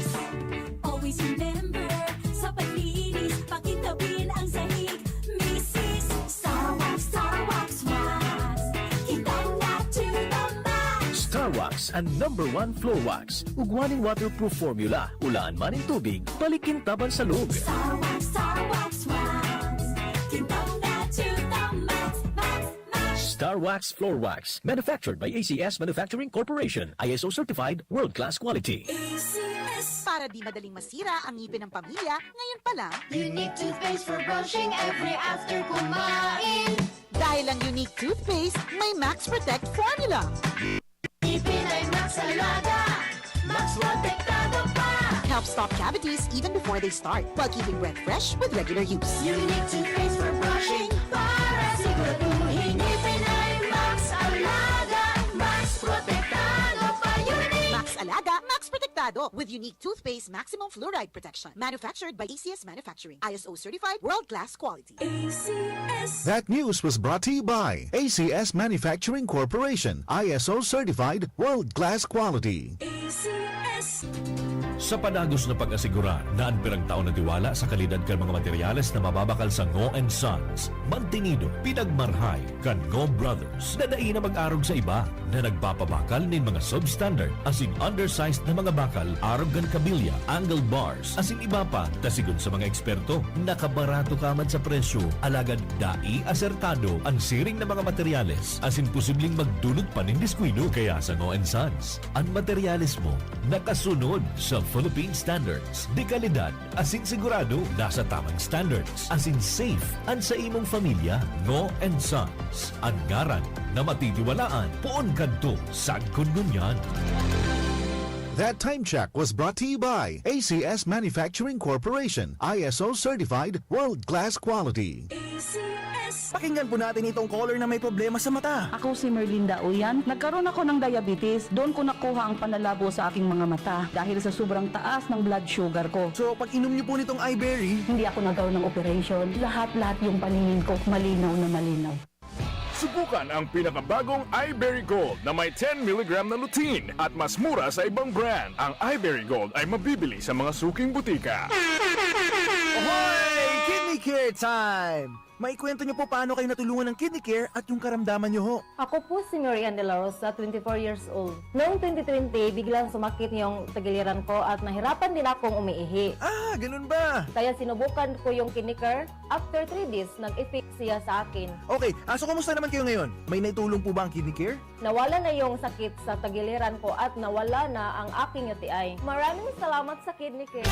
Always remember, sa paglinis, pakitawin ang sahig. Mrs. Star Wax, Star Wax, Wax. Kitang na to the max. Star Wax ang #1 floor wax. Ugwaning waterproof formula. Ulaan man ng tubig, balikin taban sa loob. Star Wax, Star Wax, Wax. Kitang na to the max, max, max. Star Wax Floor Wax. Manufactured by ACS Manufacturing Corporation. ISO certified, world-class quality. ACS. Para di madaling masira ang ngipin ng pamilya, ngayon pa lang, Unique toothpaste for brushing every after kumain. dahil ang unique toothpaste, may Max Protect formula. Ipin ay Max Alaga. Max Protektado pa. Helps stop cavities even before they start, while keeping breath fresh with regular use. Unique toothpaste for brushing. Para siguraduhin ipin ay Max Alaga. Max Protektado pa. Unique. Max Alaga, Max Protectado with unique toothpaste maximum fluoride protection. Manufactured by ACS Manufacturing. ISO certified, world-class quality. ACS. That news was brought to you by ACS Manufacturing Corporation. ISO certified, world-class quality. ACS. Sa panagos na pag-asigura na ang pirang taon na tiwala sa kalidad kan mga materyales na mababakal sa Ngo & Sons, mantinido, pinagmarhay kan Ngo Brothers na na mag-arog sa iba na nagpapabakal nin mga substandard as in undersized na mga bakal, arog gan kabilya, angle bars, as in iba pa, tasigon sa mga eksperto, nakabarato kaman sa presyo, alagad dai asertado ang siring na mga materyales as in posibleng magdulot pa nin diskwido kaya sa Ngo & Sons. Ang materyales mo nakasunod sa Philippine standards. Di kalidad, asin sigurado, nasa tamang standards. Asin safe, ang sa imong pamilya, Ngo & Sons. Ang ngaran na matitiwalaan, poon kadto, sagkon ngunyan. That time check was brought to you by ACS Manufacturing Corporation. ISO certified, world-class quality. ACS. Pakinggan po natin itong caller na may problema sa mata. Ako si Merlinda Uyan. Nagkaroon ako ng diabetes. Doon ko nakuha ang panlalabo sa aking mga mata dahil sa sobrang taas ng blood sugar ko. So, pag inom niyo po nitong iBerry, Hindi ako nagkaroon ng operation. Lahat-lahat yung paningin ko malinaw na malinaw. Subukan ang pinakabagong iBerry Gold na may 10 mg na lutein at mas mura sa ibang brand. Ang iBerry Gold ay mabibili sa mga suking butika. Ahoy! Kidney Care time! Maikwento niyo po paano kayo natulungan ng Kidney Care at yung karamdaman niyo ho. Ako po si Marian De La Rosa, 24 years old. Noong 2020, biglang sumakit yung tagiliran ko at nahirapan din akong umiihi. Ah, ganun ba? Kaya sinubukan ko yung Kidney Care. After 3 days, nag-effect siya sa akin. Okay, so kamusta naman kayo ngayon? May naitulong po ba ang Kidney Care? Nawala na yung sakit sa tagiliran ko at nawala na ang aking UTI. Maraming salamat sa Kidney Care.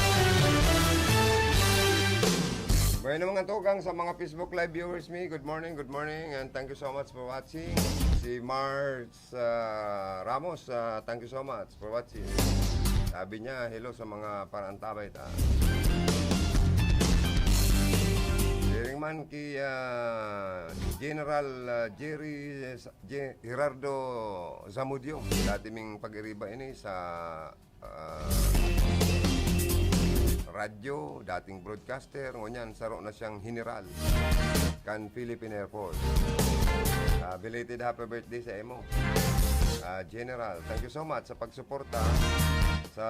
Bueno mga tugang sa mga Facebook Live viewers good morning, and thank you so much for watching. Si Mars Ramos, thank you so much for watching. Sabi niya, hello sa mga parantabay ta. Sharing man kay General Jerry Gerardo Zamudio. Dati ming pag-iriba ini sa radyo, dating broadcaster, ngunyan, saro na siyang general kan Philippine Air Force. Belated happy birthday sa emo. General, thank you so much sa pagsuporta sa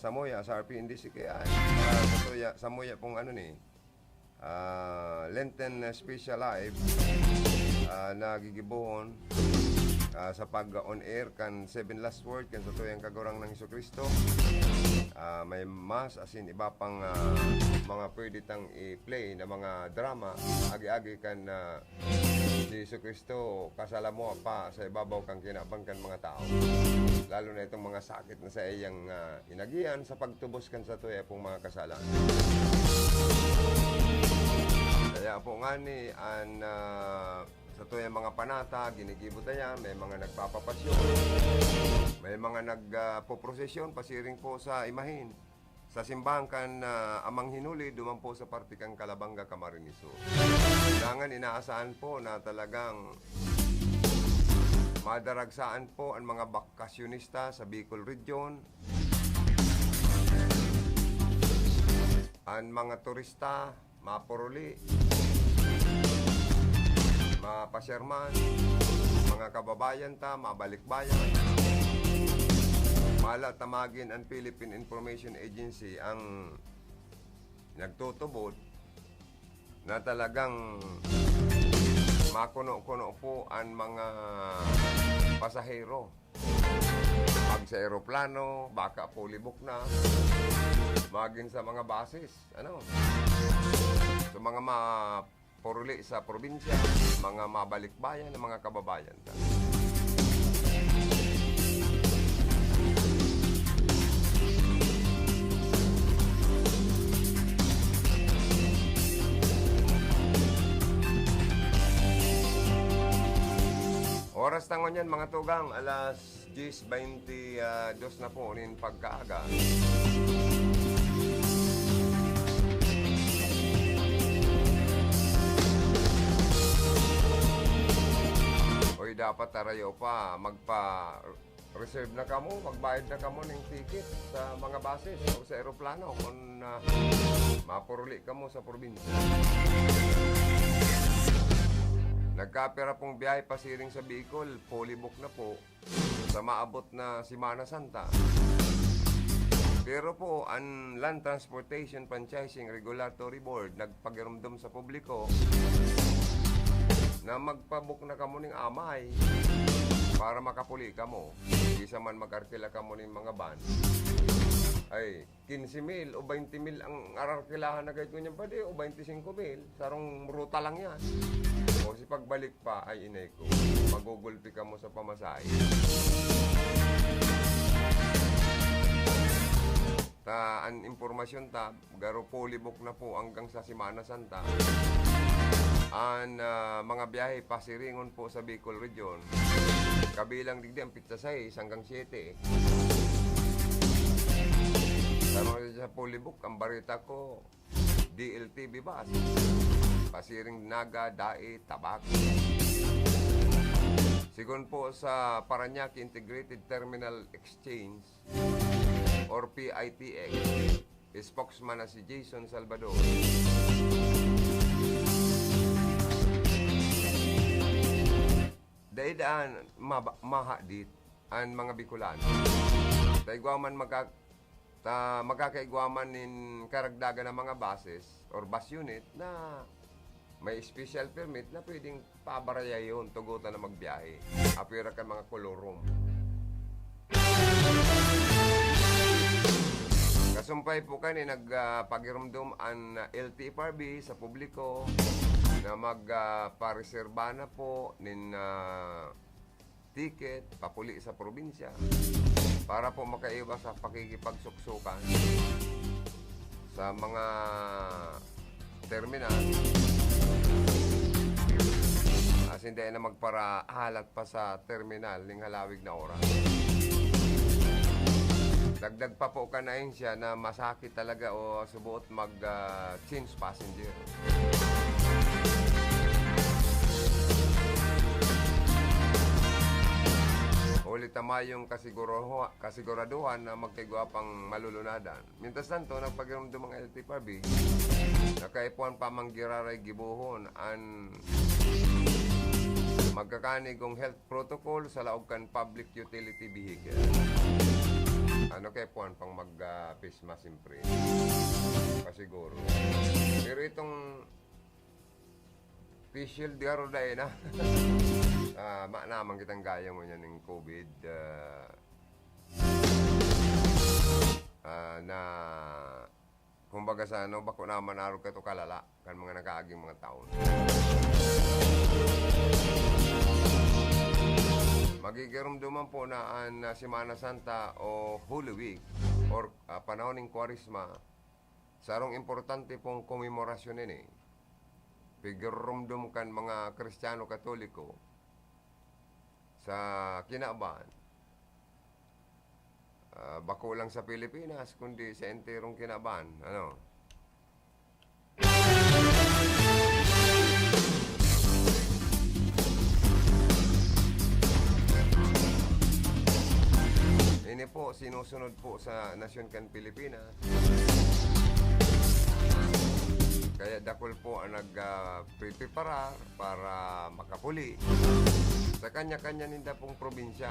Samoya, sa RPNDC kaya Samoya pong Lenten Special Live na gigibuhon sa pag-on-air kan 7 last word kan sa tuyang kagurang ng Jesucristo. May mas asin iba pang mga pwede tang i-play na mga drama agi-agi kan si Jesucristo kasala mo pa sa ibabaw kang kinabang kan mga tao, lalo na itong mga sakit na sa iyang inagian sa pagtubos kan sa tuya pong mga kasalanan. Kaya po nga ni sa tuyang mga panata, ginigibutan niya, may mga nagpapapasyon, may mga nagpoprosesyon, pasiring po sa imahin. sa simbahan kan amang hinuli duman po sa partikang Calabanga, Camarines Sur. Kailangan inaasahan po na talagang madaragsaan po ang mga bakasyonista sa Bicol Region, ang mga turista, mapuruli, mapasyerman, mga kababayan ta, mabalikbayan. Mala tamagin ang Philippine Information Agency ang nagtutubod na talagang makuno-kuno po ang mga pasahero. Pag sa aeroplano, baka po libok na. Magin sa mga bases, sa mga mapuruli sa probinsya, mga mabalikbayan, mga kababayan ta. Oras tangon yan mga tugang, alas 10:22 na po rin pagkaaga. Oy, dapat tarayo pa, magpa-reserve na kamo, magbayad na kamo ng ticket sa mga bases o sa aeroplano kung mapuruli kamo sa probinsya. Nagkapera pong biyahe pasiring sa Bicol, fully book na po sa maabot na Semana Santa. Pero po, ang Land Transportation Franchising Regulatory Board nagpagirumdum sa publiko na magpabook na kamo ng amay para makapuli kamo. Isa man mag-arkila kamo ng mga van. Ay, 15,000 o 20,000 ang ararkilahan na kahit ganyan pa di, o 25,000. Sarong ruta lang yan. O si pagbalik pa ay inay ko, magugulpi ka mo sa pamasahe. Ang impormasyon ta, garo polybok na po hanggang sa Semana Santa. Ang mga biyahe pasiringon po sa Bicol Region. Kabilang digdi ang pizza 6 hanggang 7. Tanong sa polybok, ang barita ko, DLTV ba? Pasiring Naga, Dae, Tabak. Sigon po sa Parañaque Integrated Terminal Exchange or PITX, spokesman na si Jason Salvador. Daidaan mahadit ang mga Bicolano. Taigwaman magkakaigwaman nin karagdagan ng mga buses or bus unit na may special permit na pwedeng pabaraya yun, tugutan na magbiyahe. Apira ka mga kolorum. Kasumpay po kani nagpagirumdum ang LTFRB sa publiko na magpareserba na po nin ticket papuli sa probinsya para po makaiwas sa pakikipagsuksukan sa mga terminal. As hindi na magparahalat pa sa terminal ng halawig na oras. Dagdag pa po kanain siya na masakit talaga o subuot mag-change passenger. Ulit tamayong kasiguraduhan na magkaigwapang malulunadan. Mintas tanto, nagpagirumdum mga LTFRB, nakaipuan pa manggiraray gibuhon ang magkakanigong health protocol sa laog kan public utility vehicle. Ano kay puan pang mag-pisma simpre. Kasiguro. Pero itong facial diaro dahil na. Naman kitang gaya mo yan ng COVID na kumbaga sa ano, bako naman naro ka to kalala kan mga nakaaging mga taon. Magigirumduman po na ang Semana Santa o Holy Week or panahon ng Kwaresma, sarong importante pong komemorasyon ini. Pigirumdum kan mga Kristiyano Katoliko sa kinaaban bako lang sa Pilipinas, kundi sa enterong Kinaban. Ano? Ini po, sinusunod po sa Nasyon kan Pilipinas. Kaya dakol po ang nag-preparar para makapuli sa kanya-kanya ninda pong probinsya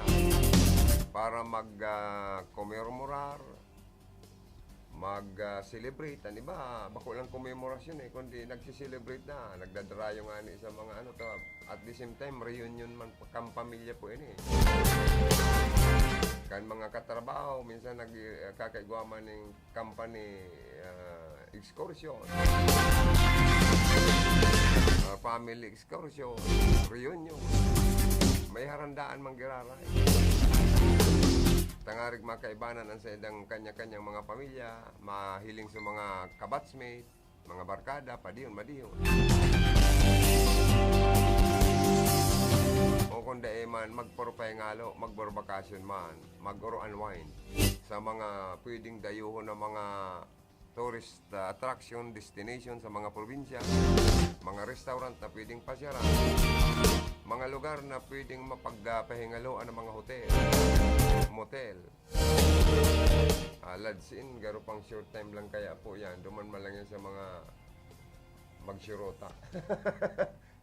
para mag-commemorar, mag-celebrate. Ano ba? Bako lang commemorasyon kundi nagsi-celebrate na. Nagdadrayo nga ni sa mga ano to. At the same time, reunion man kampamilya po ini. Kan mga katrabaho, minsan nagkakaigwaman ng company excursion. Family excursion, reunion. May harandaan manggiraray. Tangarig makaibanan ang sa edang kanya-kanyang mga pamilya, mahiling sa mga kabatsmate, mga barkada, padiyon, madiyon. O kung man, magporpay ngalo, magborbakasyon man, mag-oro unwind sa mga pwedeng dayuho ng mga tourist attraction, destination sa mga probinsya, mga restaurant na pwedeng pasyaran, mga lugar na pwedeng mapagpahingaloan ng mga hotel, motel, ladsin, garo pang short time lang kaya po yan, duman man lang yan sa mga magsyurota.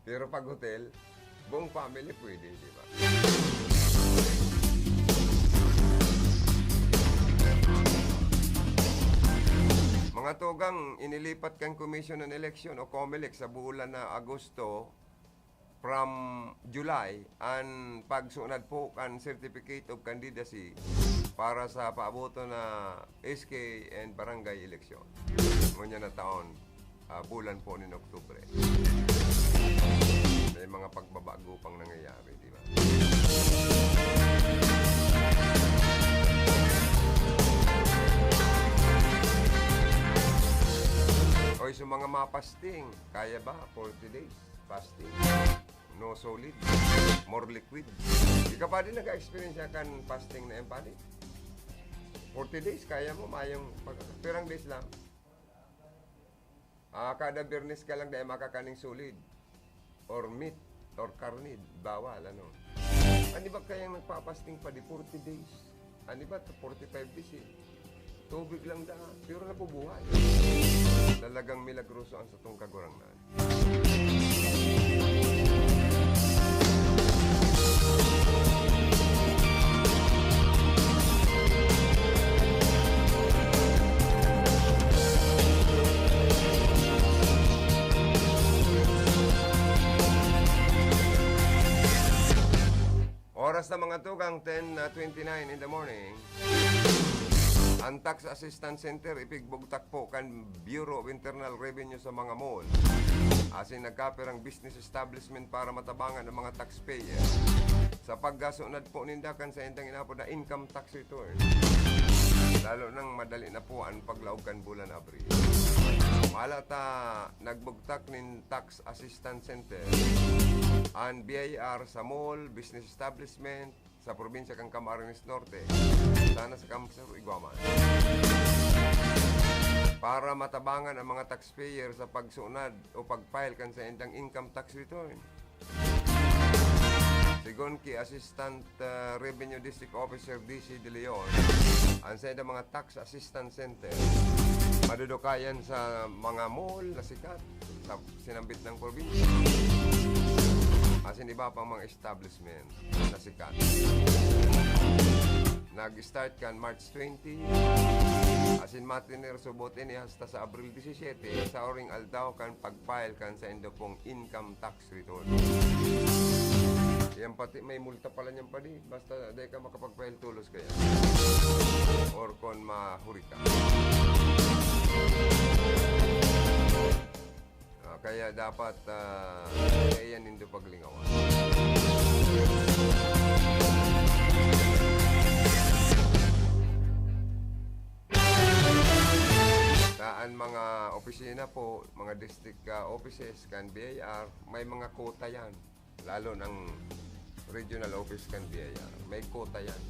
Pero pag hotel, buong family pwede, di ba? Mga tugang, inilipat kang Commission on Election o COMELEC sa bulan na Agosto from July ang pagsunad po kan Certificate of Candidacy para sa paaboto na SK and barangay election. Ngunyan na taon, bulan po ni Oktubre. May mga pagbabago pang nangyayari, di ba? Oy, sa mga mapasting, kaya ba 40 days fasting? No solid, more liquid. Di ka pa din nag-experience kan fasting na yan pa din? 40 days, kaya mo, mayong pirang days lang. Kada Biyernes ka lang dahil makakaning solid or meat or karnid, bawal, ano. Ano ba kayang nagpapasting pa di 40 days? Ano ba 45 days Tubig lang daan, pero napubuhay. Talagang milagroso ang satong kagurangnan. Oras na mga tugang, 10:29 in the morning. Ang Tax Assistance Center ipigbugtak po kan Bureau of Internal Revenue sa mga mall. Asin nagkapirang business establishment para matabangan ng mga taxpayer sa paggasunad po nindakan sa indang inapod na income tax return. Lalo nang madali na po ang paglaog kan bulan Abril. Malata nagbugtak nin Tax Assistance Center ang BIR sa mall, business establishment, sa probinsya kang Camarines Norte, sana sa Kamsur, Iguaman. Para matabangan ang mga taxpayer sa pagsunad o pag-file kan sa indang income tax return. Sigon ki Assistant Revenue District Officer DC De Leon, ang sa indang mga Tax Assistance Center, madudukayan sa mga mall na sikat sa sinambit ng probinsya. Asin iba pang mga establishment na sikat. Nag-start kan March 20. Asin matiner subotin hasta sa Abril 17 sa oring aldaw kan pag-file kan sa indo pong income tax return. Yan pati may multa pala niyan pa di. Basta di ka makapag-file tulos kaya. Or kon mahuri ka. Kaya dapat kaya nindo paglingawan. Saan mga opisina po, mga district offices kan BIR, may mga quota yan. Lalo ng regional office kan BIR, may quota yan.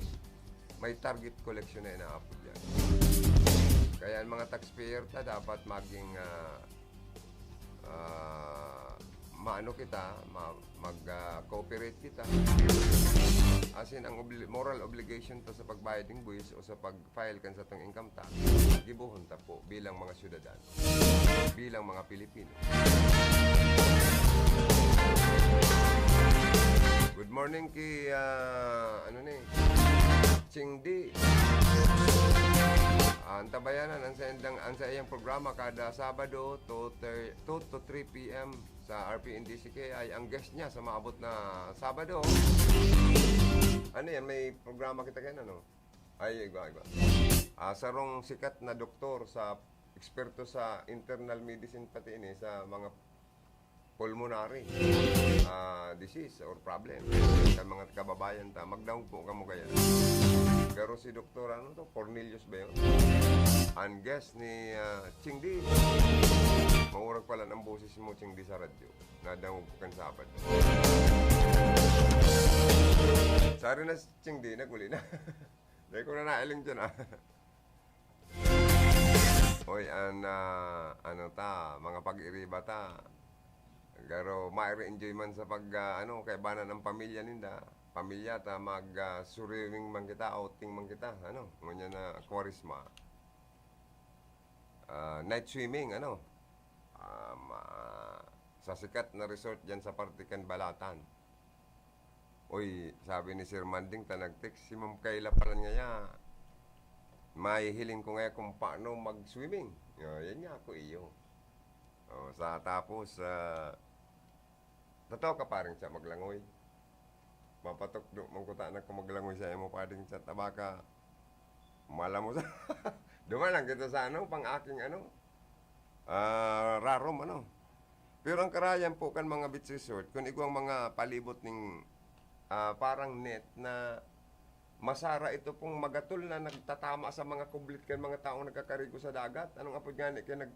may target collection na inaapod yan. Kaya ang mga taxpayer ta dapat maging maano kita, mag-cooperate kita. As in, ang moral obligation to sa pagbayad ng buwis o sa pag-file kan sa itong income tax, gibuhon ta po bilang mga syudadano, bilang mga Pilipino. Good morning kay, Chingdi. Ang tabayanan, ang sa iyang programa kada Sabado 2 to 3 p.m. sa RPNDCK ay ang guest niya sa maabot na Sabado. Ano yan, may programa kita kayo, ano? Ay, iba. Sarong sikat na doktor sa eksperto sa internal medicine pati ini sa mga pulmonary disease or problem. Sa mga kababayan ta, magdaong po kamo kaya. Pero si Dr. Cornelius ba yun? Ang guest ni Chingdi. Maurag pala ng boses mo, Chingdi, sa radyo. Nadangog kan Sabado. Sorry na, Chingdi, naguli na. Dahil ko na nailing dyan, Hoy, mga pag-iriba ta. Pero ma-enjoy man sa kay bana ng pamilya ninda. Pamilya ta mag-suriring man kita, outing man kita, ngunyan na kwarisma. Night swimming, sa sikat na resort dyan sa Partikan Balatan. Uy, sabi ni Sir Manding, nag-text si Ma'am Kayla pala niya, may hiling ko ngayon kung paano mag-swimming. Yan nga ako iyo. Tapos, totoo ka parang siya maglangoy. Mapatok do, mangkuta na kung maglangoy siya, mo paring siya, tabaka, mala mo sa, duman lang kita sa pang aking rarom, Pero ang karayan po kan mga beach resort, kung iguang mga palibot ng parang net na masara ito pong magatul na nagtatama sa mga kublit kan mga taong nagkakarigo sa dagat. Anong apod gani? Kaya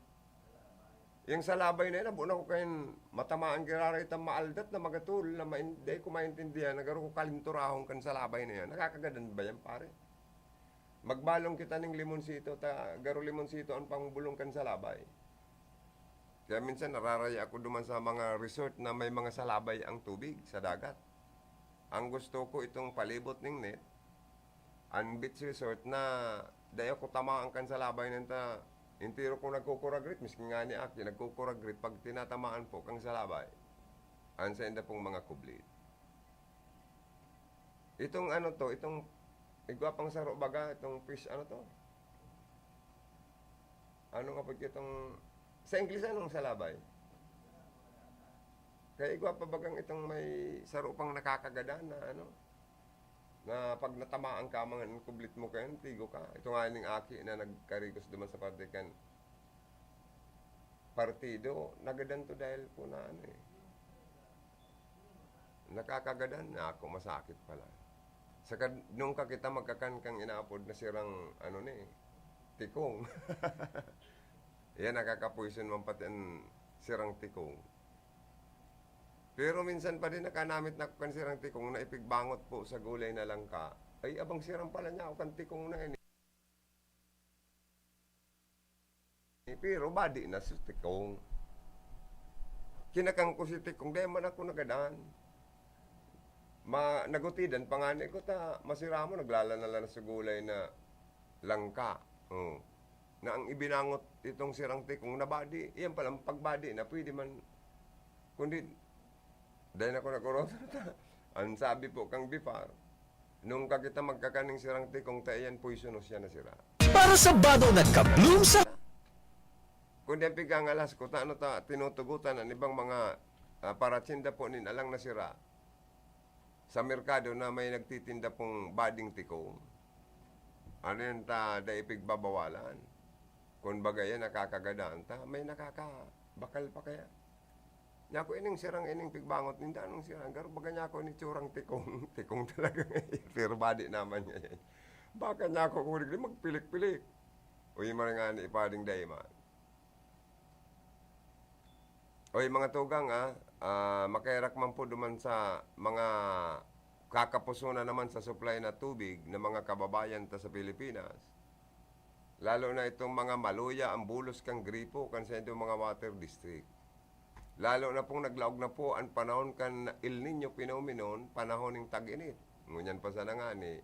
yung sa labay na yun, nabuo na ko kayo matamaan kiraray itang maaldat na magatul na hindi ko maintindihan. Nagaro ko kalinturahong kan sa labay na yan. Nakakagadan ba yan, pare? Magbalong kita ng limonsito, garo limonsito ang pangbulong kan sa labay. Kaya minsan nararaya ako duman sa mga resort na may mga salabay ang tubig sa dagat. Ang gusto ko itong palibot ng net, ang beach resort na dayo ko tamaan kan sa labay nita, intiro ko nagkukuragrit, miskin nga ni Aki, nagkukuragrit, pag tinatamaan po kang sa labay, ang sa inda pong mga kublit. Itong itong igwapang saro baga, itong fish, Ano nga po itong, sa English anong salabay? Kaya igwa pa bagang itong may saro pang nakakagada na na pag natamaan ka mga kublit mo kayo, tigo ka. Ito nga yung Aki na nagkarigos duman sa Partikan partido, nagadan to dahil po na nakakagadan na ako, masakit pala. Saka nung kita magkakankang inaapod na sirang tikong. Yan, nakakapuison man pati ang sirang tikong. Pero minsan pa din nakanamit na kan sirang tikong na ipigbangot po sa gulay na langka. Ay, abang sirang pala niya ako kan tikong na yun. Pero badi na si tikong. Kinakang ko si tikong, di man ako nagadaan. Nagutidan, pangani ko masira mo, naglalala na sa gulay na langka. Na ang ibinangot itong sirang tikong na badi, yan palang pagbadi na pwede man, kundi, dahil ako nagkurot, ang sabi po kang Bipar, nung kakita magkakaning sirang tikong, tayan poisonous siya na sira. Para sa bado nagka-bloom sa... Kundi ang pigang alas ko, tinutugutan ang ibang mga paratsinda po alang na sira sa merkado na may nagtitinda pong bading tikong. Ano yun daipig babawalan? Kung bagay yan, nakakagadaan may nakakabakal pa kaya. Niya ko ining sirang ining pigbangot, ninda anong sirang, garo baga niya ko ni tsurang tikong, tikong talaga ngayon, pero badi naman niya yan. Baka niya ko kung magpilik-pilik. Uy, marangani ipading dayman. Uy, mga tugang, makairak man po duman sa mga kakapuso na naman sa supply na tubig ng mga kababayan ta sa Pilipinas. Lalo na itong mga Maluya, Ambulos, kang Gripo, kan sa itong mga water district. Lalo na pong naglaog na po ang panahon kan El Niño phenomenon, panahon ng tag-init. Ngunyan pa sa nga ni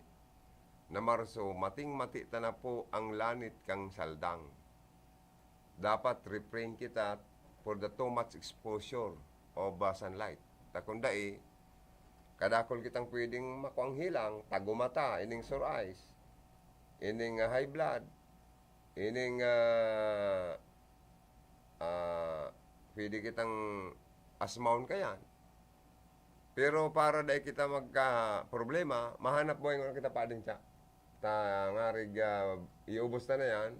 na Marso, mating-mati ta na po ang lanit kang saldang. Dapat refrain kita for the too much exposure of sunlight. Takundai, kadakol kitang pwedeng makuang hilang, tagumata, ining sore eyes, ining high blood, ining pwede kitang asmaon kayan. Pero para dahil kita magka-problema, mahanap mo yung kita pading siya. Ngarig, iubos na yan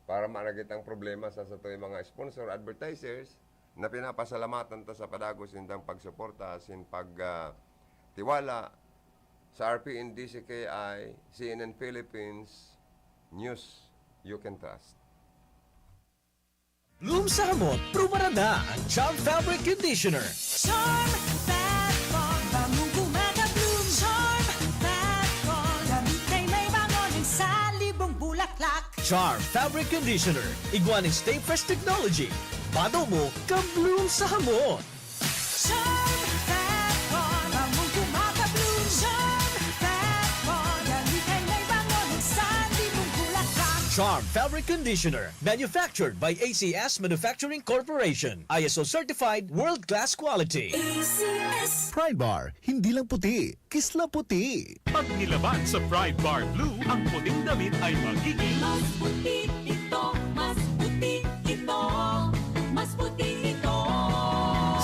para maanagitang problema sa yung mga sponsor, advertisers, na pinapasalamatan ta sa padagos indang pagsuporta, sin tiwala sa RPN, DCKI, CNN Philippines, News You Can Trust. Bloom sa hamot, prubaran na ang Charm Fabric Conditioner. Charm Fat Bond, bagong gumagabloom. Charm Fat Bond, gamit ay may bango ng salibong bulaklak. Charm Fabric Conditioner, iguaning Stay Fresh Technology. Bado mo, ka-bloom sa hamot. Charm Fat Bond, bagong gumagabloom. Charm Fat Bond, gamit ay may bango ng salibong bulaklak. Charm Fabric Conditioner, manufactured by ACS Manufacturing Corporation. ISO certified, world-class quality. ACS. Pride Bar, hindi lang puti, kisla puti. Pag nilaban sa Pride Bar Blue, ang puting damit ay magiging Mas puti ito, mas puti ito, mas puti ito.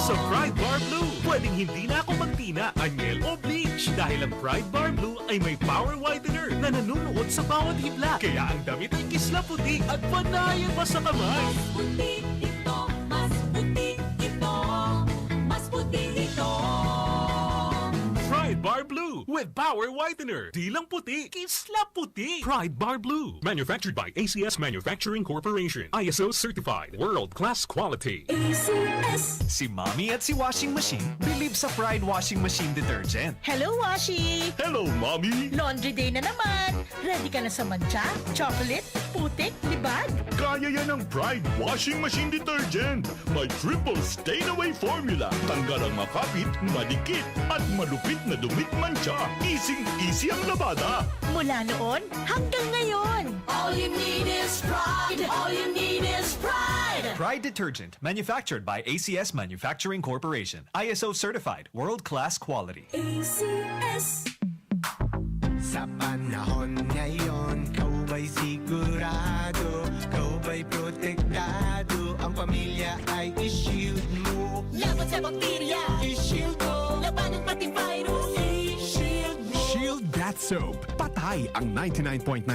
sa Pride Bar Blue. Pwedeng hindi na ako magtina, anyel o bleach dahil ang Pride Bar Blue ay may power whitener na nanunuot sa bawat hibla. Kaya ang damit ay kisla puti at panayan pa sa kamay. Mas puti ito, mas puti ito, mas puti ito. Pride Bar Blue with power whitener. Di lang puti, kisla puti. Pride Bar Blue. Manufactured by ACS Manufacturing Corporation. ISO certified. World-class quality. ACS. Si Mommy at si Washing Machine believe sa Pride Washing Machine Detergent. Hello, Washi! Hello, Mommy! Laundry day na naman! Ready ka na sa mancha, chocolate, putik, libag? Kaya yan ang Pride Washing Machine Detergent. May triple stain-away formula. Tanggal ang makapit, madikit, at malupit na dumit mancha. Easy ang labada. Mula noon hanggang ngayon. All you need is pride. All you need is pride. Pride Detergent, manufactured by ACS Manufacturing Corporation. ISO certified, world-class quality. ACS. Sa panahon ngayon, kau ba'y sigurado? Kau ba'y protektado? Ang pamilya ay i-shield mo. Laban sa bakterya, I-shield mo. laban ng pati virus, i-shield mo. Shield That Soap. Patay ang 99.9%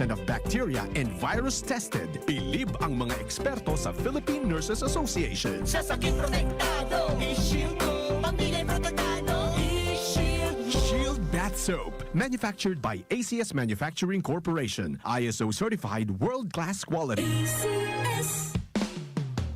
of bacteria and virus tested. Bilib ang mga eksperto sa Philippine Nurses Association. Sa sakit protektado, I-shield mo. pamilya protektado, i-shield mo. Shield That Soap. Manufactured by ACS Manufacturing Corporation. ISO certified world-class quality. ACS.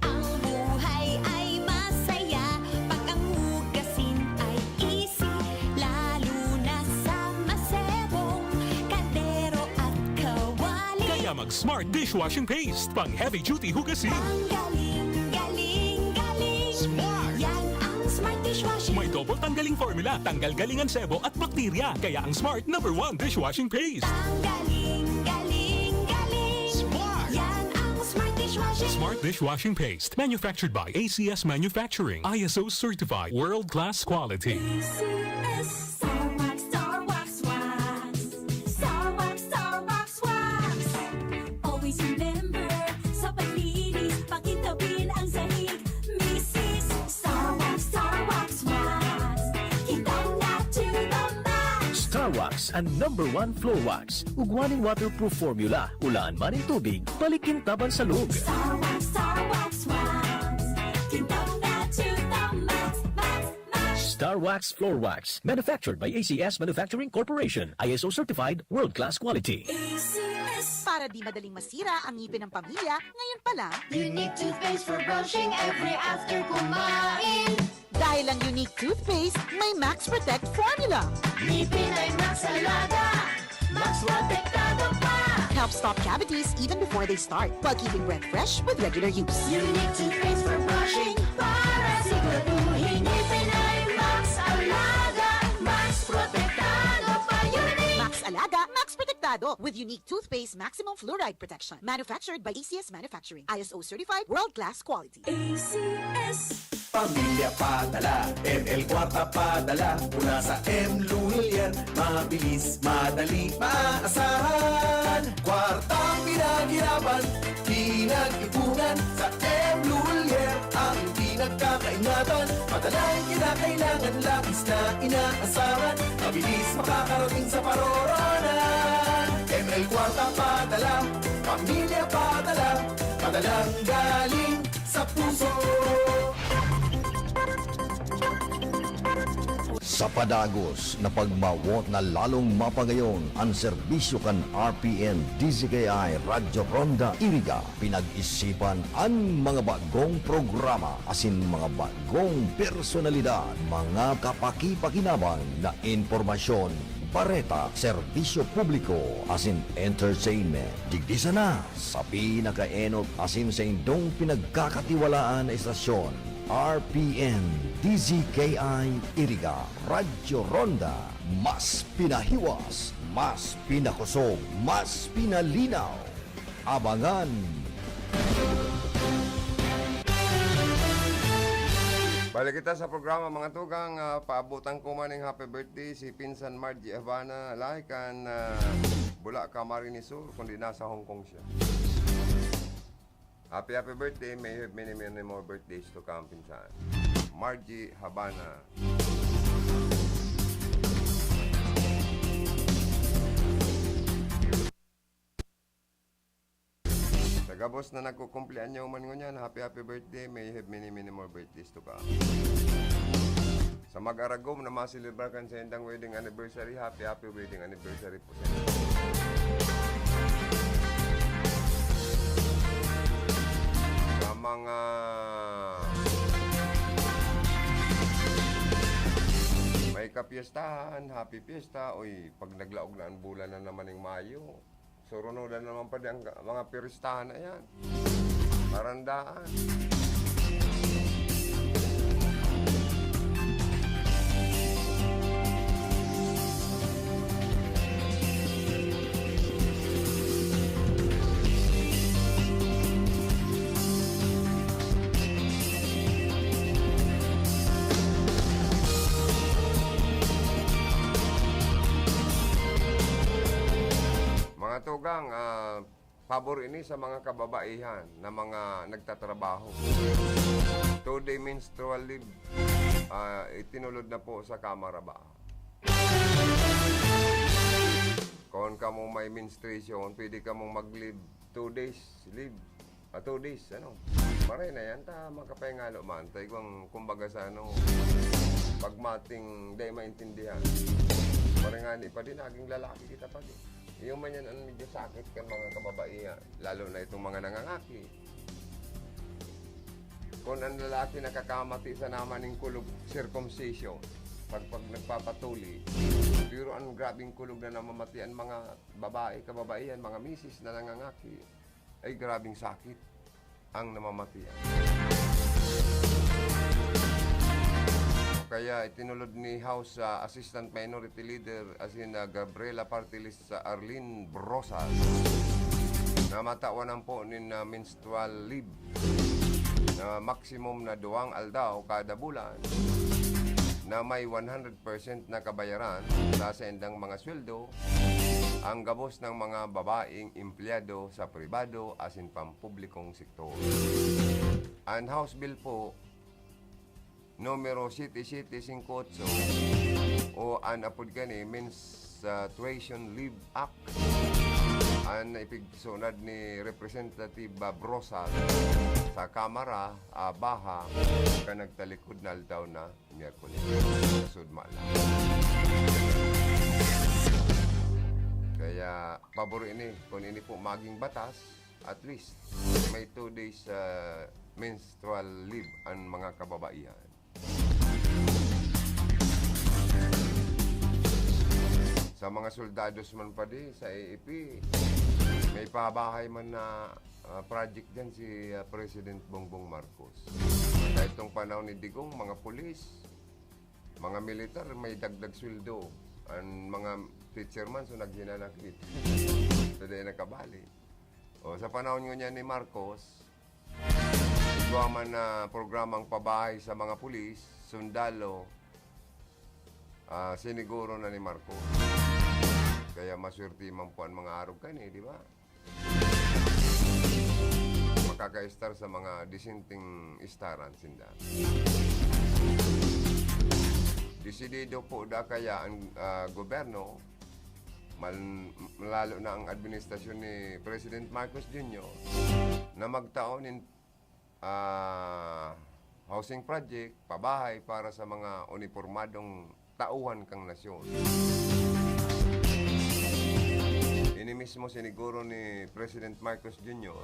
Ang buhay ay masaya pag ang hugasin ay easy, lalo na sa masebong kaldero at kawali. Kaya mag-Smart Dishwashing Paste. Pang heavy-duty hugasin. Ang galing, galing, galing. Smart! Yan ang smart dishwashing. May double tanggaling formula. Tanggal galingan sebo at bakterya. Kaya ang Smart #1 Dishwashing Paste. Ang galing, galing, galing. Smart! Yan ang smart dishwashing. Smart Dishwashing Paste. Manufactured by ACS Manufacturing. ISO certified. World-class quality. ACS. Star Wax, Star Wax, Wax. Star Wax, Star Wax, Wax. Always remember, sa paglinis, pakitabin ang sahig. Mrs. Star Wax, Wax. Kitang na to the max. Star Wax ang #1 floor wax. Ugwaning waterproof formula. Ulaan man ng tubig, balikin taban sa loob. Star Wax, Wax. Kitang na to the max, max, max. Star Wax Floor Wax. Manufactured by ACS Manufacturing Corporation. ISO certified, world-class quality. ACS. Para di madaling masira ang ngipin ng pamilya, ngayon pa lang, Unique toothpaste for brushing every after kumain. Dahil ang unique toothpaste may Max Protect formula. Ngipin ay Max Alaga, Max Protektado pa. Helps stop cavities even before they start, while keeping breath fresh with regular use. Unique toothpaste for brushing para siguraduhin ngipin ay Max Alaga, Max Protektado pa. Unique Max Alaga, Max Protectado with unique toothpaste maximum fluoride protection. Manufactured by ACS Manufacturing. ISO certified world-class quality. ACS. Pamilya padala, ML Kwarta padala. Mula sa M. Luhilian, mabilis, madali, maaasahan. Kwartang pinaghirapan, pinag-ipunan. Sa M. Luhilian, ang pinagkakaingatan. Padalang kinakailangan, labis na inaasahan. Mabilis makakarating sa paroronan. ML Kwarta padala, pamilya padala. Padalang galing sa puso. Sa padagos na pagmawot na lalong mapagayon ang serbisyo kan RPN DZKI Radyo Ronda Iriga, pinag-isipan ang mga bagong programa asin mga bagong personalidad, mga kapaki-pakinabang na impormasyon, bareta, serbisyo publiko, asin entertainment. Digdisa na sa pinakaenot asin sa indong pinagkakatiwalaan na istasyon. RPN DZKI Iriga Radyo Ronda, mas pinahiwas, mas pinakusog, mas pinalinaw. Abangan! Balik kita sa programa mga tugang, paabutan ko man ng happy birthday si Pinsan Margie Havana, laikan bula Camarines Sur, kundi nasa Hong Kong siya. Happy birthday, may you have many more birthdays to come, Pinsan Margie Havana. Tagabos na nagkukumplian niyo man ngunyan, happy birthday, may you have many more birthdays to come. Sa mag-aragom na masilibrar kan sa indang wedding anniversary, happy wedding anniversary po sa inyo. Sa mga may kapiestahan, happy fiesta. Uy, pag naglaog na ang bulan na naman ng Mayo, surunodan naman pa ang mga piristahan na yan. Marandaan. Mga tugang, pabor ini sa mga kababaihan na mga nagtatrabaho. 2-day menstrual leave, itinulod na po sa Kamara ba? Kung ka mo may menstruation, pwede ka mong mag-leave 2 days leave. 2 days, ano? Maray na yan, makapahingalo man. Tayo kumbaga sa pagmating, di maintindihan. Maray nga pa din, naging lalaki kita pa din. Yung man yan, medyo sakit kan mga kababaihan, lalo na itong mga nangangaki. Kung ang lalaki nakakamati sa naman ng kulog circumcision, pag nagpapatuli, pero ang grabing kulog na namamatian mga babae, kababaihan, mga misis na nangangaki, ay grabing sakit ang namamatian. Kaya itinulod ni House Assistant Minority Leader as in Gabriela Partilis sa Arlene Brosas na matawanan po ni menstrual leave na maximum na 2 aldaw kada bulan na may 100% na kabayaran sa endang mga sweldo ang gabos ng mga babaeng empleyado sa pribado as in pampublikong sektor. Ang House Bill po numero 7758 o anapod gani Menstruation Leave Act ang ipigsunad ni Representative Brosas sa Kamara Baha ka nagtalikod na aldaw na Miyerkules sa Sudmala. Kaya pabor ini kung ini po maging batas, at least may 2 days menstrual leave ang mga kababaihan. Sa mga soldados man pa di, sa AEP, may pabahay man na project dyan si President Bongbong Marcos. Sa itong panahon ni Digong, mga pulis, mga militar, may dagdag sweldo. Ang mga teacher man, so naghinanakit. So, di nakabali. O, sa panahon niya ni Marcos, gawa man na programang pabahay sa mga pulis, sundalo, siniguro na ni Marcos. Kaya maswerte man po ang mga arog kani, di ba? Makaka-star sa mga disinting istaran sinda. Desidido po da kaya ang gobyerno, lalo na ang administrasyon ni President Marcos Jr. na magtaon in housing project, pabahay para sa mga uniformadong tauhan kang nasyon. Ini mismo siniguro ni President Marcos Jr.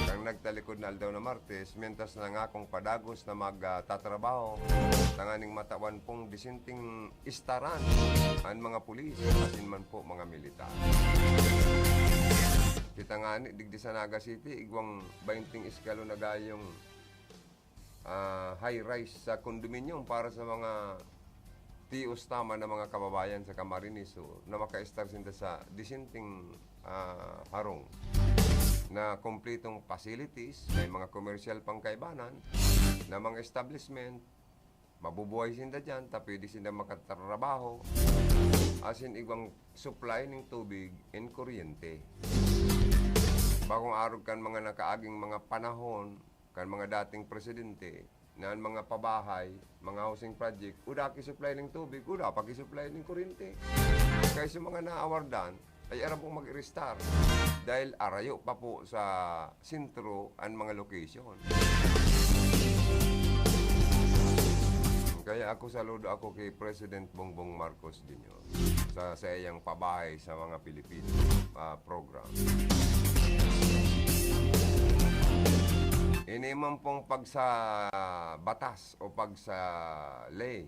kang nagtalikod na aldaw na Martes, mientras na nga akong padagos na magtatrabaho, tanganing matawan pong disinting istaran ang mga pulis, asin man po mga militar. Kita nga ni, digdi sa Naga City, igwang 20 iskalo na gayong high-rise sa kondominium para sa mga tios tama na mga kababayan sa Camarines na maka-star sinda sa disinting harong na kompletong facilities, may mga commercial pang kaibanan na mga establishment, mabubuhay sinda dyan, tapi di sinda makatrabaho, asin igwang supply ng tubig and kuryente. Bagong arog kan mga nakaaging mga panahon, kan mga dating presidente, na mga pabahay, mga housing project, uda ki-supply ng tubig, uda pag-supply ng kuryente. Kaya sa mga naawardan, ay aram pong mag-restart dahil arayo pa po sa sentro ang mga location. Kaya ako saludo ako kay President Bongbong Marcos Jr. sa iyang pabahay sa mga Pilipino program. Iniman pong pag sa batas o pag sa lay,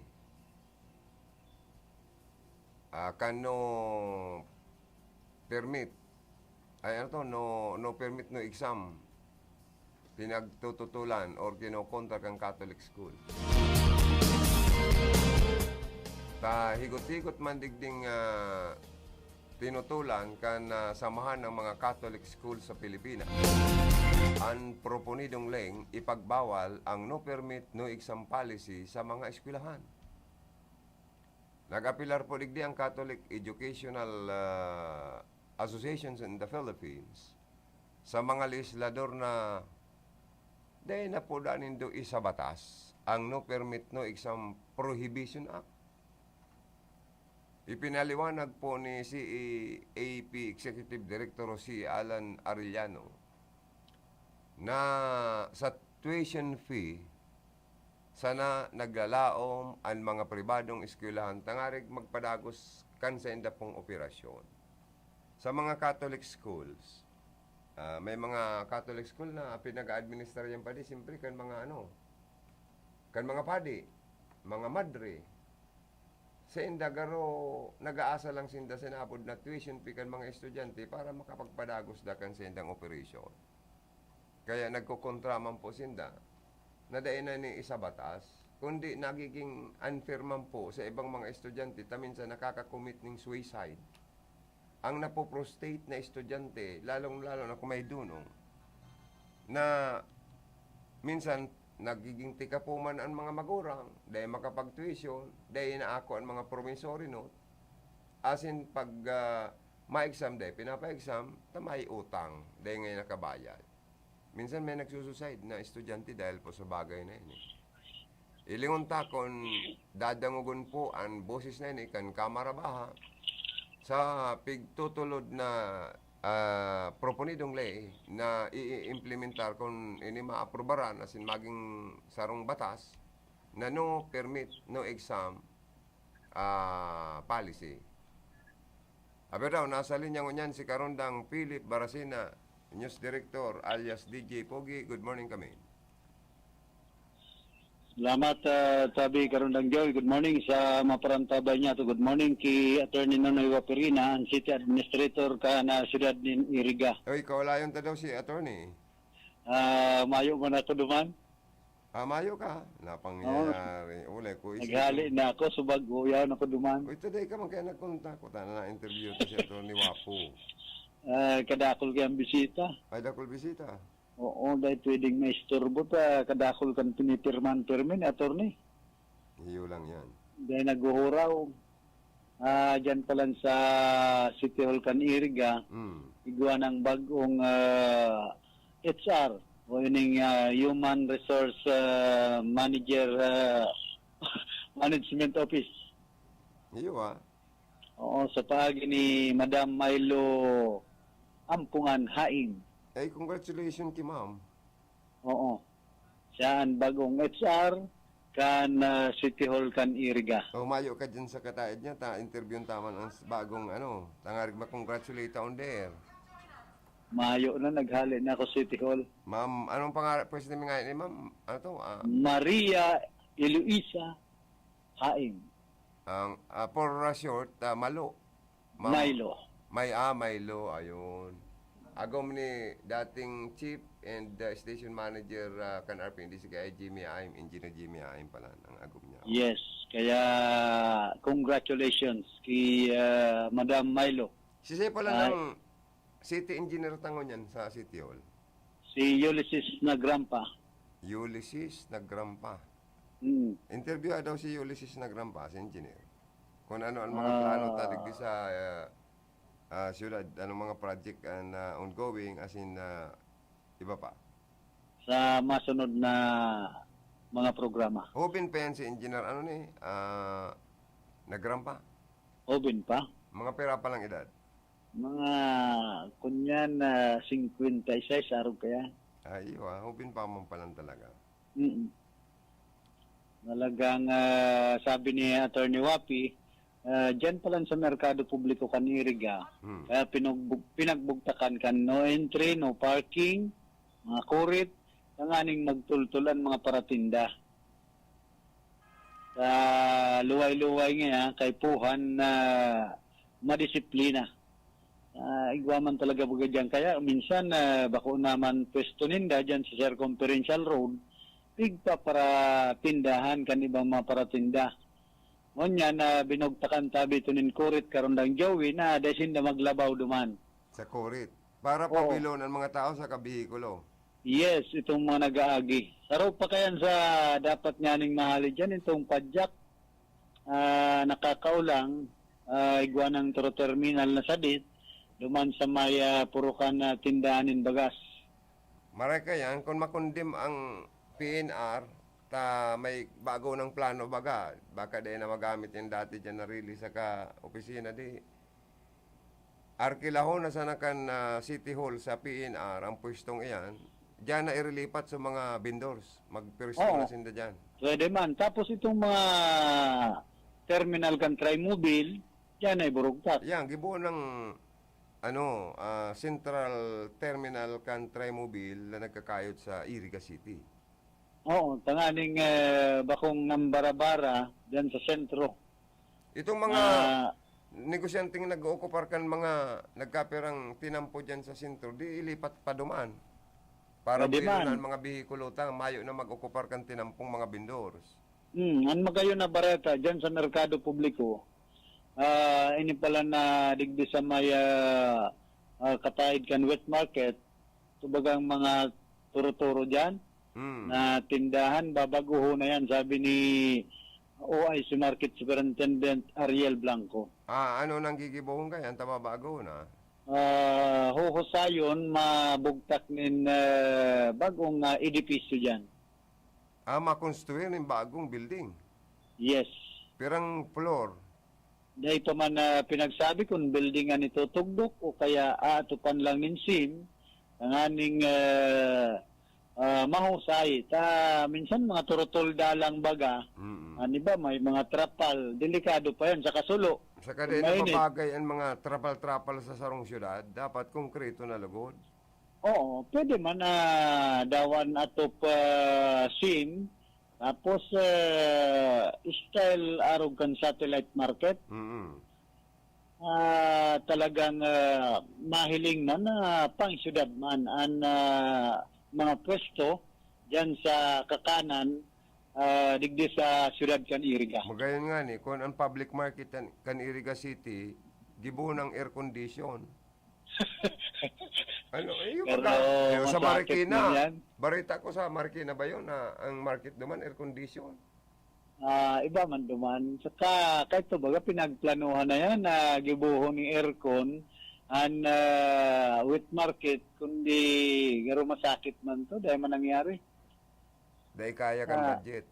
kano permit, ay ano to, no permit no exam, pinagtututulan or kinokontra kang Catholic school. Ta higot-higot man digding tinutulan kan samahan ng mga Catholic school sa Pilipinas. Ang proponidong leng ipagbawal ang no permit no exam policy sa mga eskwelahan. Nag-apilar po digdi ang Catholic Educational Associations in the Philippines sa mga legislador na dahil na po danin do isa batas ang no permit no exam prohibition act. Ipinaliwanag po ni CEAP Executive Director si Alan Arellano na sa tuition fee sana naglalaom ang mga pribadong eskwelahan tangarig magpadagos kan sa inda pong operasyon. Sa mga Catholic schools, may mga Catholic school na pinag-administer yan pa di, siyempre kan mga kan mga padi, mga madre, sa indagaro, nag-aasa lang sinda sinapod na tuition fee kan mga estudyante para makapagpadagos da kan sa indang operasyon. Kaya nagkukontraman po sinda na dahil na ni isa batas, kundi nagiging unfair man po sa ibang mga estudyante, taminsan nakakakommit ng suicide. Ang napoprostate na estudyante, lalong-lalo na kung may dunong, na minsan nagiging tika po man ang mga magurang, dahil makapag-tuition, dahil na ako ang mga promissory note, asin pag ma-exam dahil pinapa-exam, tamay utang, dahil ngayon nakabayad. Minsan may nagsusuicide na estudyante dahil po sa bagay na yun. Ilingon ta kung dadangugon po ang boses na yun, kan Kamara Baha, sa pigtutulod na proponidong lay na i-implementar kung ini maaprobaran asin maging sarong batas na no permit, no exam policy. Aber daw, nasa linya ko niyan si Karondang Philip Barasina, News Director alias DJ Pogi. Good morning kami. Salamat, Tabi Karundang Joy. Good morning sa maparantabay niya. Good morning kay Attorney Nonoy Wapirina, ang City Administrator ka na siyudad ni Iriga. Oy, kaulayon ta daw si attorney. Mayo mo na to duman. Mayo ka. Napangyayari. Uli ko isip. Naghali na ako, subag uyaw na ko duman. Uy, today ka man kaya nagkontak ko. Tana na interview to si attorney Wapo. Kadakol kayang bisita. Ay, dakol bisita. Oo, dahil pwedeng may istorbo ta, kadakol kan pinipirman-pirmin, attorney. Iyo lang yan. Dahil naguhuraw. Diyan pa lang sa City Hall kan Iriga, igwa ng bagong HR, o yun Human Resource Manager Management Office. Iyo Oo, sa pagi ni Madam Milo Ampungan Haing. Ay, congratulations ki ma'am. Oo. Saan bagong HR kan City Hall kan Iriga. Mayo ka dyan sa kataid niya. Interview taman ang bagong tangarig ma-congratulate on there. Mayo na naghali na ako City Hall. Ma'am, anong pangarap? Pwede namin ngayon ma'am? Ano to? Maria Eloisa Haing. Ang for short, Malo. Milo. Milo, ayun. Agom ni dating chief and station manager kan RPND si kay Jimmy Aim, Engineer Jimmy Aim pala ang agom niya. Yes, kaya congratulations kay Madam Milo. Siya pala ng city engineer tangon yan sa City Hall. Si Ulysses Nagrampa. Ulysses Nagrampa. Interview daw si Ulysses Nagrampa, si engineer. Kung ano ang mga plano tadig sa siyudad, anong mga project na ongoing, as in, iba pa? Sa masunod na mga programa. Open pa yan si engineer, Nagrampa? Open pa? Mga pera pa lang edad? Mga, kunyan, 56, araw kaya. Ay, open pa man pa lang talaga. Nalagang, sabi ni Attorney Wapi, dyan pa lang sa merkado publiko kan Iriga, kaya pinagbugtakan kan no entry, no parking, mga kurit, tanganing magtultulan mga paratinda. Sa luway-luway nga, kay puhan na madisiplina. Igwaman talaga buga dyan. Kaya minsan, bako naman pwesto ninda dyan sa circumferential road, bigpa para tindahan kan ibang mga paratinda. Ngunyan na binugtakan tabi tunin kurit karundang Joey na desin na maglabaw duman. Sa kurit. Para pabilon ang mga tao sa kabihikulo. Yes, itong mga nag-aagi. Saraw pa kayan sa dapat nyaning mahali dyan, itong padyak. Nakakaulang, igwa ng terminal na sadit, duman sa may purukan na tindahanin bagas. Maray ka yan, kung makundim ang PNR, may bago ng plano baka din na magamit yung dati dyan na release sa ka-opisina di. Arkilahon na sana kan City Hall sa PNR, ang pwestong iyan, dyan na irilipat sa mga vendors. Magpwesto na sinda dyan. Pwede man. Tapos itong mga terminal kan Trimobile, dyan ay burugtak. Yan, gibuo ng Central Terminal kan Trimobile na nagkakayod sa Iriga City. Oo, tanganing bakong nambarabara dyan sa sentro. Itong mga negosyanteng nag-ookupar kan mga nagkapirang tinampo dyan sa sentro, di ilipat pa duman. Para bilunan mga bihikulo mayo na mag-ookupar kan tinampong mga vendors. Ang magayon na bareta dyan sa merkado publiko, ini pala na digdi sa may kataid kan wet market, tubagang mga turo-turo dyan. Na tindahan, babaguho na yan, sabi ni OIC Market Superintendent Ariel Blanco. Ano nang gigibuhong kayan, tababago na? Huhusayon, mabugtak nin bagong edipisyo dyan. Makonstruyan ng bagong building? Yes. Pirang floor? Dahil pa man pinagsabi kung buildingan ito tugdok o kaya atupan lang nin sim, ang aning mahusay. Minsan mga turutol dalang baga, ba, may mga trapal, delikado pa yan sa kasulo. Sa kada na mabagay ang mga trapal-trapal sa sarong syudad, dapat konkreto na lugod. Oo, pwede man dawan atop sim, Tapos, style arog kan satellite market. Talagang mahiling na pang syudad man ang mga pwesto dyan sa kakanan digdi sa syudad kan Iriga. Magayon nga ni, kung ang public market kan Iriga City, gibuo ng air condition. Ano, sa Marikina. Barita ko sa Marikina ba yun na ang market naman air condition? Iba man duman. Saka kahit to baga pinagplanuhan na yan na gibuho ni aircon and wet market kundi garo masakit man to dahil man nangyari. Dahil kaya kan budget.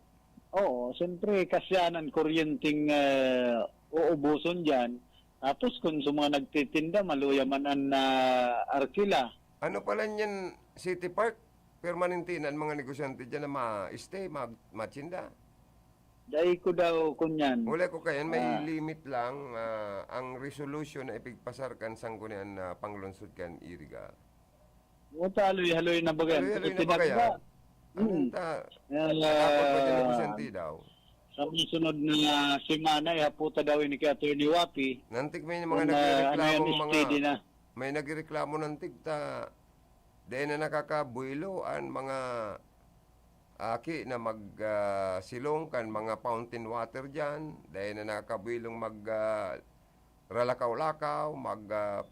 Oo, siyempre kasyanan kuryenteng uubuson dyan. Tapos kung sa mga nagtitinda, maluya man ang arkila. Ano pala niyan, City Park? Permanentinan mga negosyante dyan na ma-stay, machinda. Dahil ko daw kunyan. Wala ko kayan, may limit lang ang resolution na ipigpasarkan sang kunyan na panglunsod kan Iriga. O haloy-haloy na baga. Haloy-haloy na baga. Ano ta? Nakapot pa dyan negosyante daw. Sa sunod na semana, ihaputa daw ni kay Atty. Wapi. Nantig may mga nagreklamo may nagreklamo nantig ta dahil na nakakabuilo ang mga aki na magsilong kan mga fountain water dyan, dahil na nakakabuilong ralakaw-lakaw,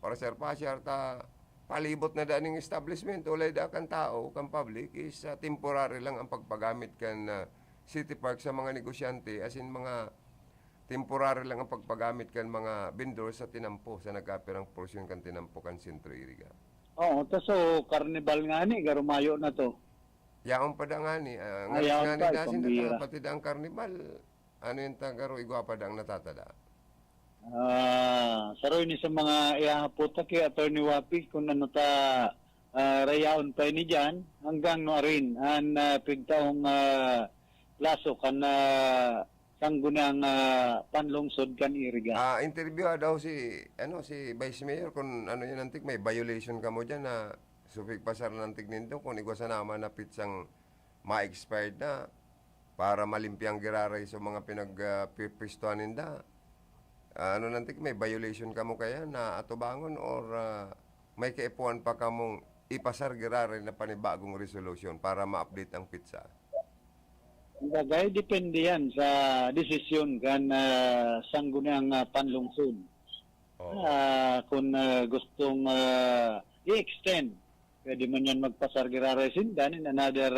parasyar-pasyar ta palibot na daning establishment ulay da kan tao, kan public is temporary lang ang pagpagamit kan City Park sa mga negosyante, as in mga temporary lang ang pagpagamit kan mga vendor sa tinampo, sa nagkapirang porsyon kan tinampo kan Sentro Iriga. Oo, so carnival nga ni, garumayo na to. Yaon pa da nga ni, yaon pa, dasin na pati da ang carnival, ano yung tagaro, igwa pa da ang natatada. Saroy ni sa mga ihahaputa kay Atty. Wapi, kung ano ta rayaon pa ni dyan, hanggang no rin, ang pigtaong laso kan sanggunang panlungsod kan Iriga. Interview daw si Vice Mayor kung ano yun nantik may violation ka mo diyan na supig pasar nantik nindo kung igwa sa naman na pitsang ma-expired na para malimpiang giraray sa mga pinagpipistuan ninda. Ano nantik may violation ka mo kaya na atubangon or may kaipuan pa ka mong ipasar giraray na panibagong resolution para ma-update ang pizza. Bagay, depende yan sa desisyon kan sanggunang panlungsod. Kung gustong i-extend, pwede man yan magpasargiraresin dan in another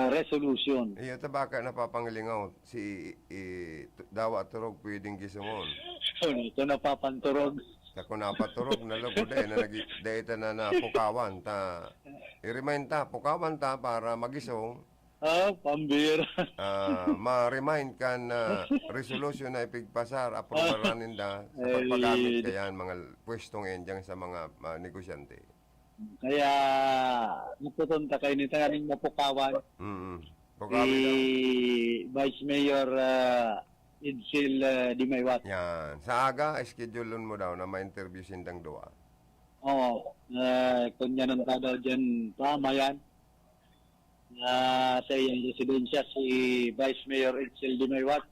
resolution. Iyo tabaka napapangilingaw si Dawa Turog pwedeng gisungon. Ito napapanturog. Ako napaturog na logo dahil na dahil na pukawan ta. I-remind ta pukawan ta para magisong. Pambira. Ma-remind ka na resolution na ipigpasar, aprobaran ninda sa pagpagamit kayan mga pwestong endyang sa mga negosyante. Kaya naputunta kayo nito nga rin mapukawan. Si Vice Mayor Idsil Dimaywat. Yan. Sa aga, schedule mo daw na ma-interview sindang doa. Oo. Kung yan ang daw dyan, tama yan. Sa iyang residensya si Vice Mayor Idsil Dimaywat.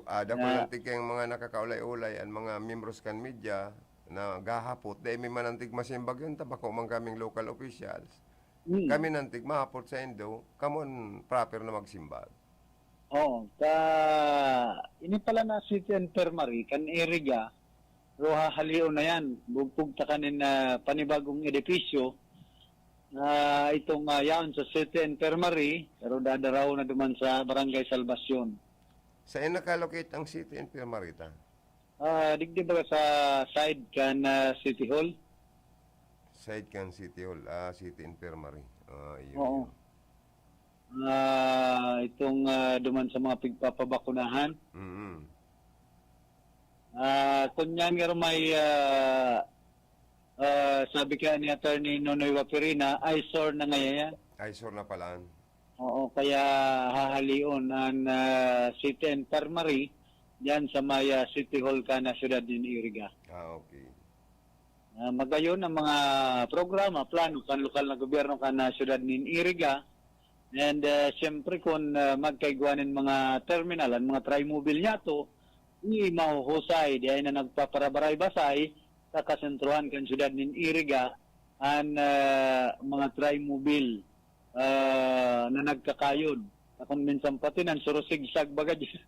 Ada ko nantig kayong mga nakakaulay-ulay ang mga membros kan media na gahapot. Dahil may manantig masimbag yun, tabako man kaming local officials. Kami nantig mahapot sa Indo, kamon proper na magsimbag. Oo. Ini pala na City Infirmary, kan Iriga, roha halio na yan. Bugpug ta kanin na panibagong edipisyo. Itong yaon sa City Infirmary, pero dadaraw na duman sa Barangay Salvacion. Saan nakalocate ang City Infirmary ta? Digdi ba sa side kan City Hall? Side kan City Hall, City Infirmary. Oo. Itong duman sa mga pigpapabakunahan. Kunyan nga may sabi ka ni Atty. Nonoy Wapirina, eyesore na ngayon yan. Eyesore na pala. Oo, kaya hahalion ang City Infirmary yan sa may City Hall ka na siyudad din Iriga. Okay. Magayon ang mga programa, plano kan lokal na gobyerno ka na siyudad din Iriga And siyempre kung magkaigwanin mga terminal, ang mga tri-mobile niya to, mahuhusay, di ay na nagpaparabaray-basay sa kasentruhan kan syudad nin Iriga ang mga tri-mobile na nagkakayod. Kung minsan pati nang surusigsag baga dyan.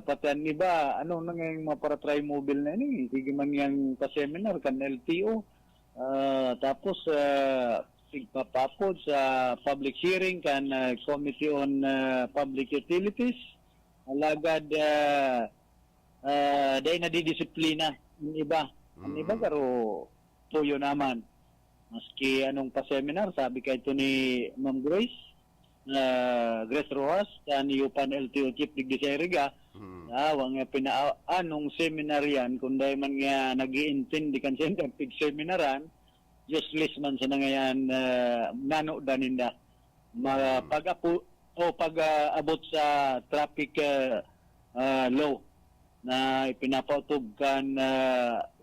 Pati ang iba, ano nang yung mga para tri-mobile na ini, sige man yung pa-seminar kan LTO. Tapos sigpapapod sa public hearing kan Committee on Public Utilities. Alagad dahil nadidisiplina ang iba. Ang iba karo tuyo naman. Maski anong pa-seminar, sabi kay ito ni Ma'am Grace Rojas, ni Upan LTO Chief Digdi sa Iriga, wang anong seminar yan, kung dahil man nga nag-i-intindi kan sa pig-seminaran, useless man sa nangayan nano daninda. Pag-abot sa traffic law na ipinapautog kan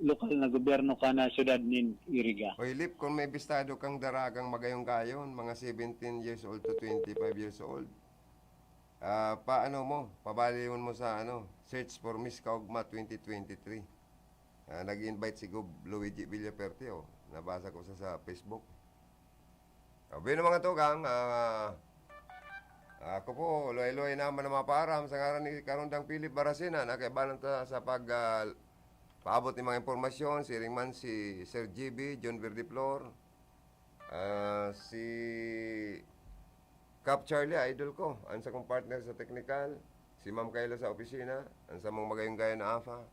lokal na gobyerno ka na syudad nin Iriga. Oy, Lip, kung may bistado kang daragang magayong-gayon, mga 17 years old to 25 years old, paano mo? Pabaliwan mo sa Search for Miss Kaugma 2023. Nag-invite si Gub Luigi Villaperte, nabasa ko sa Facebook. Sabi ng mga tugang, ako po, loy-loy naman na maparam sa ngaran ni Karundang Philip Barasina na kaibalan ta sa paabot ng mga impormasyon, si Ringman, si Sir GB, John Verdiflor, si Cap Charlie, idol ko, ang sa kong partner sa technical, si Ma'am Kayla sa opisina, ang sa mga magayong-gayon na AFA,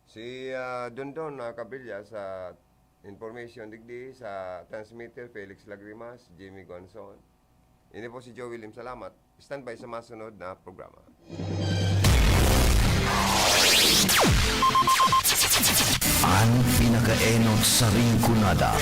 si Dondon Cabilla sa information digdi, sa transmitter, Felix Lagrimas, Jimmy Gonzon. Ini po si Joe William. Salamat. Stand by sa masunod na programa. Ang pinakaenot sa ringkunada.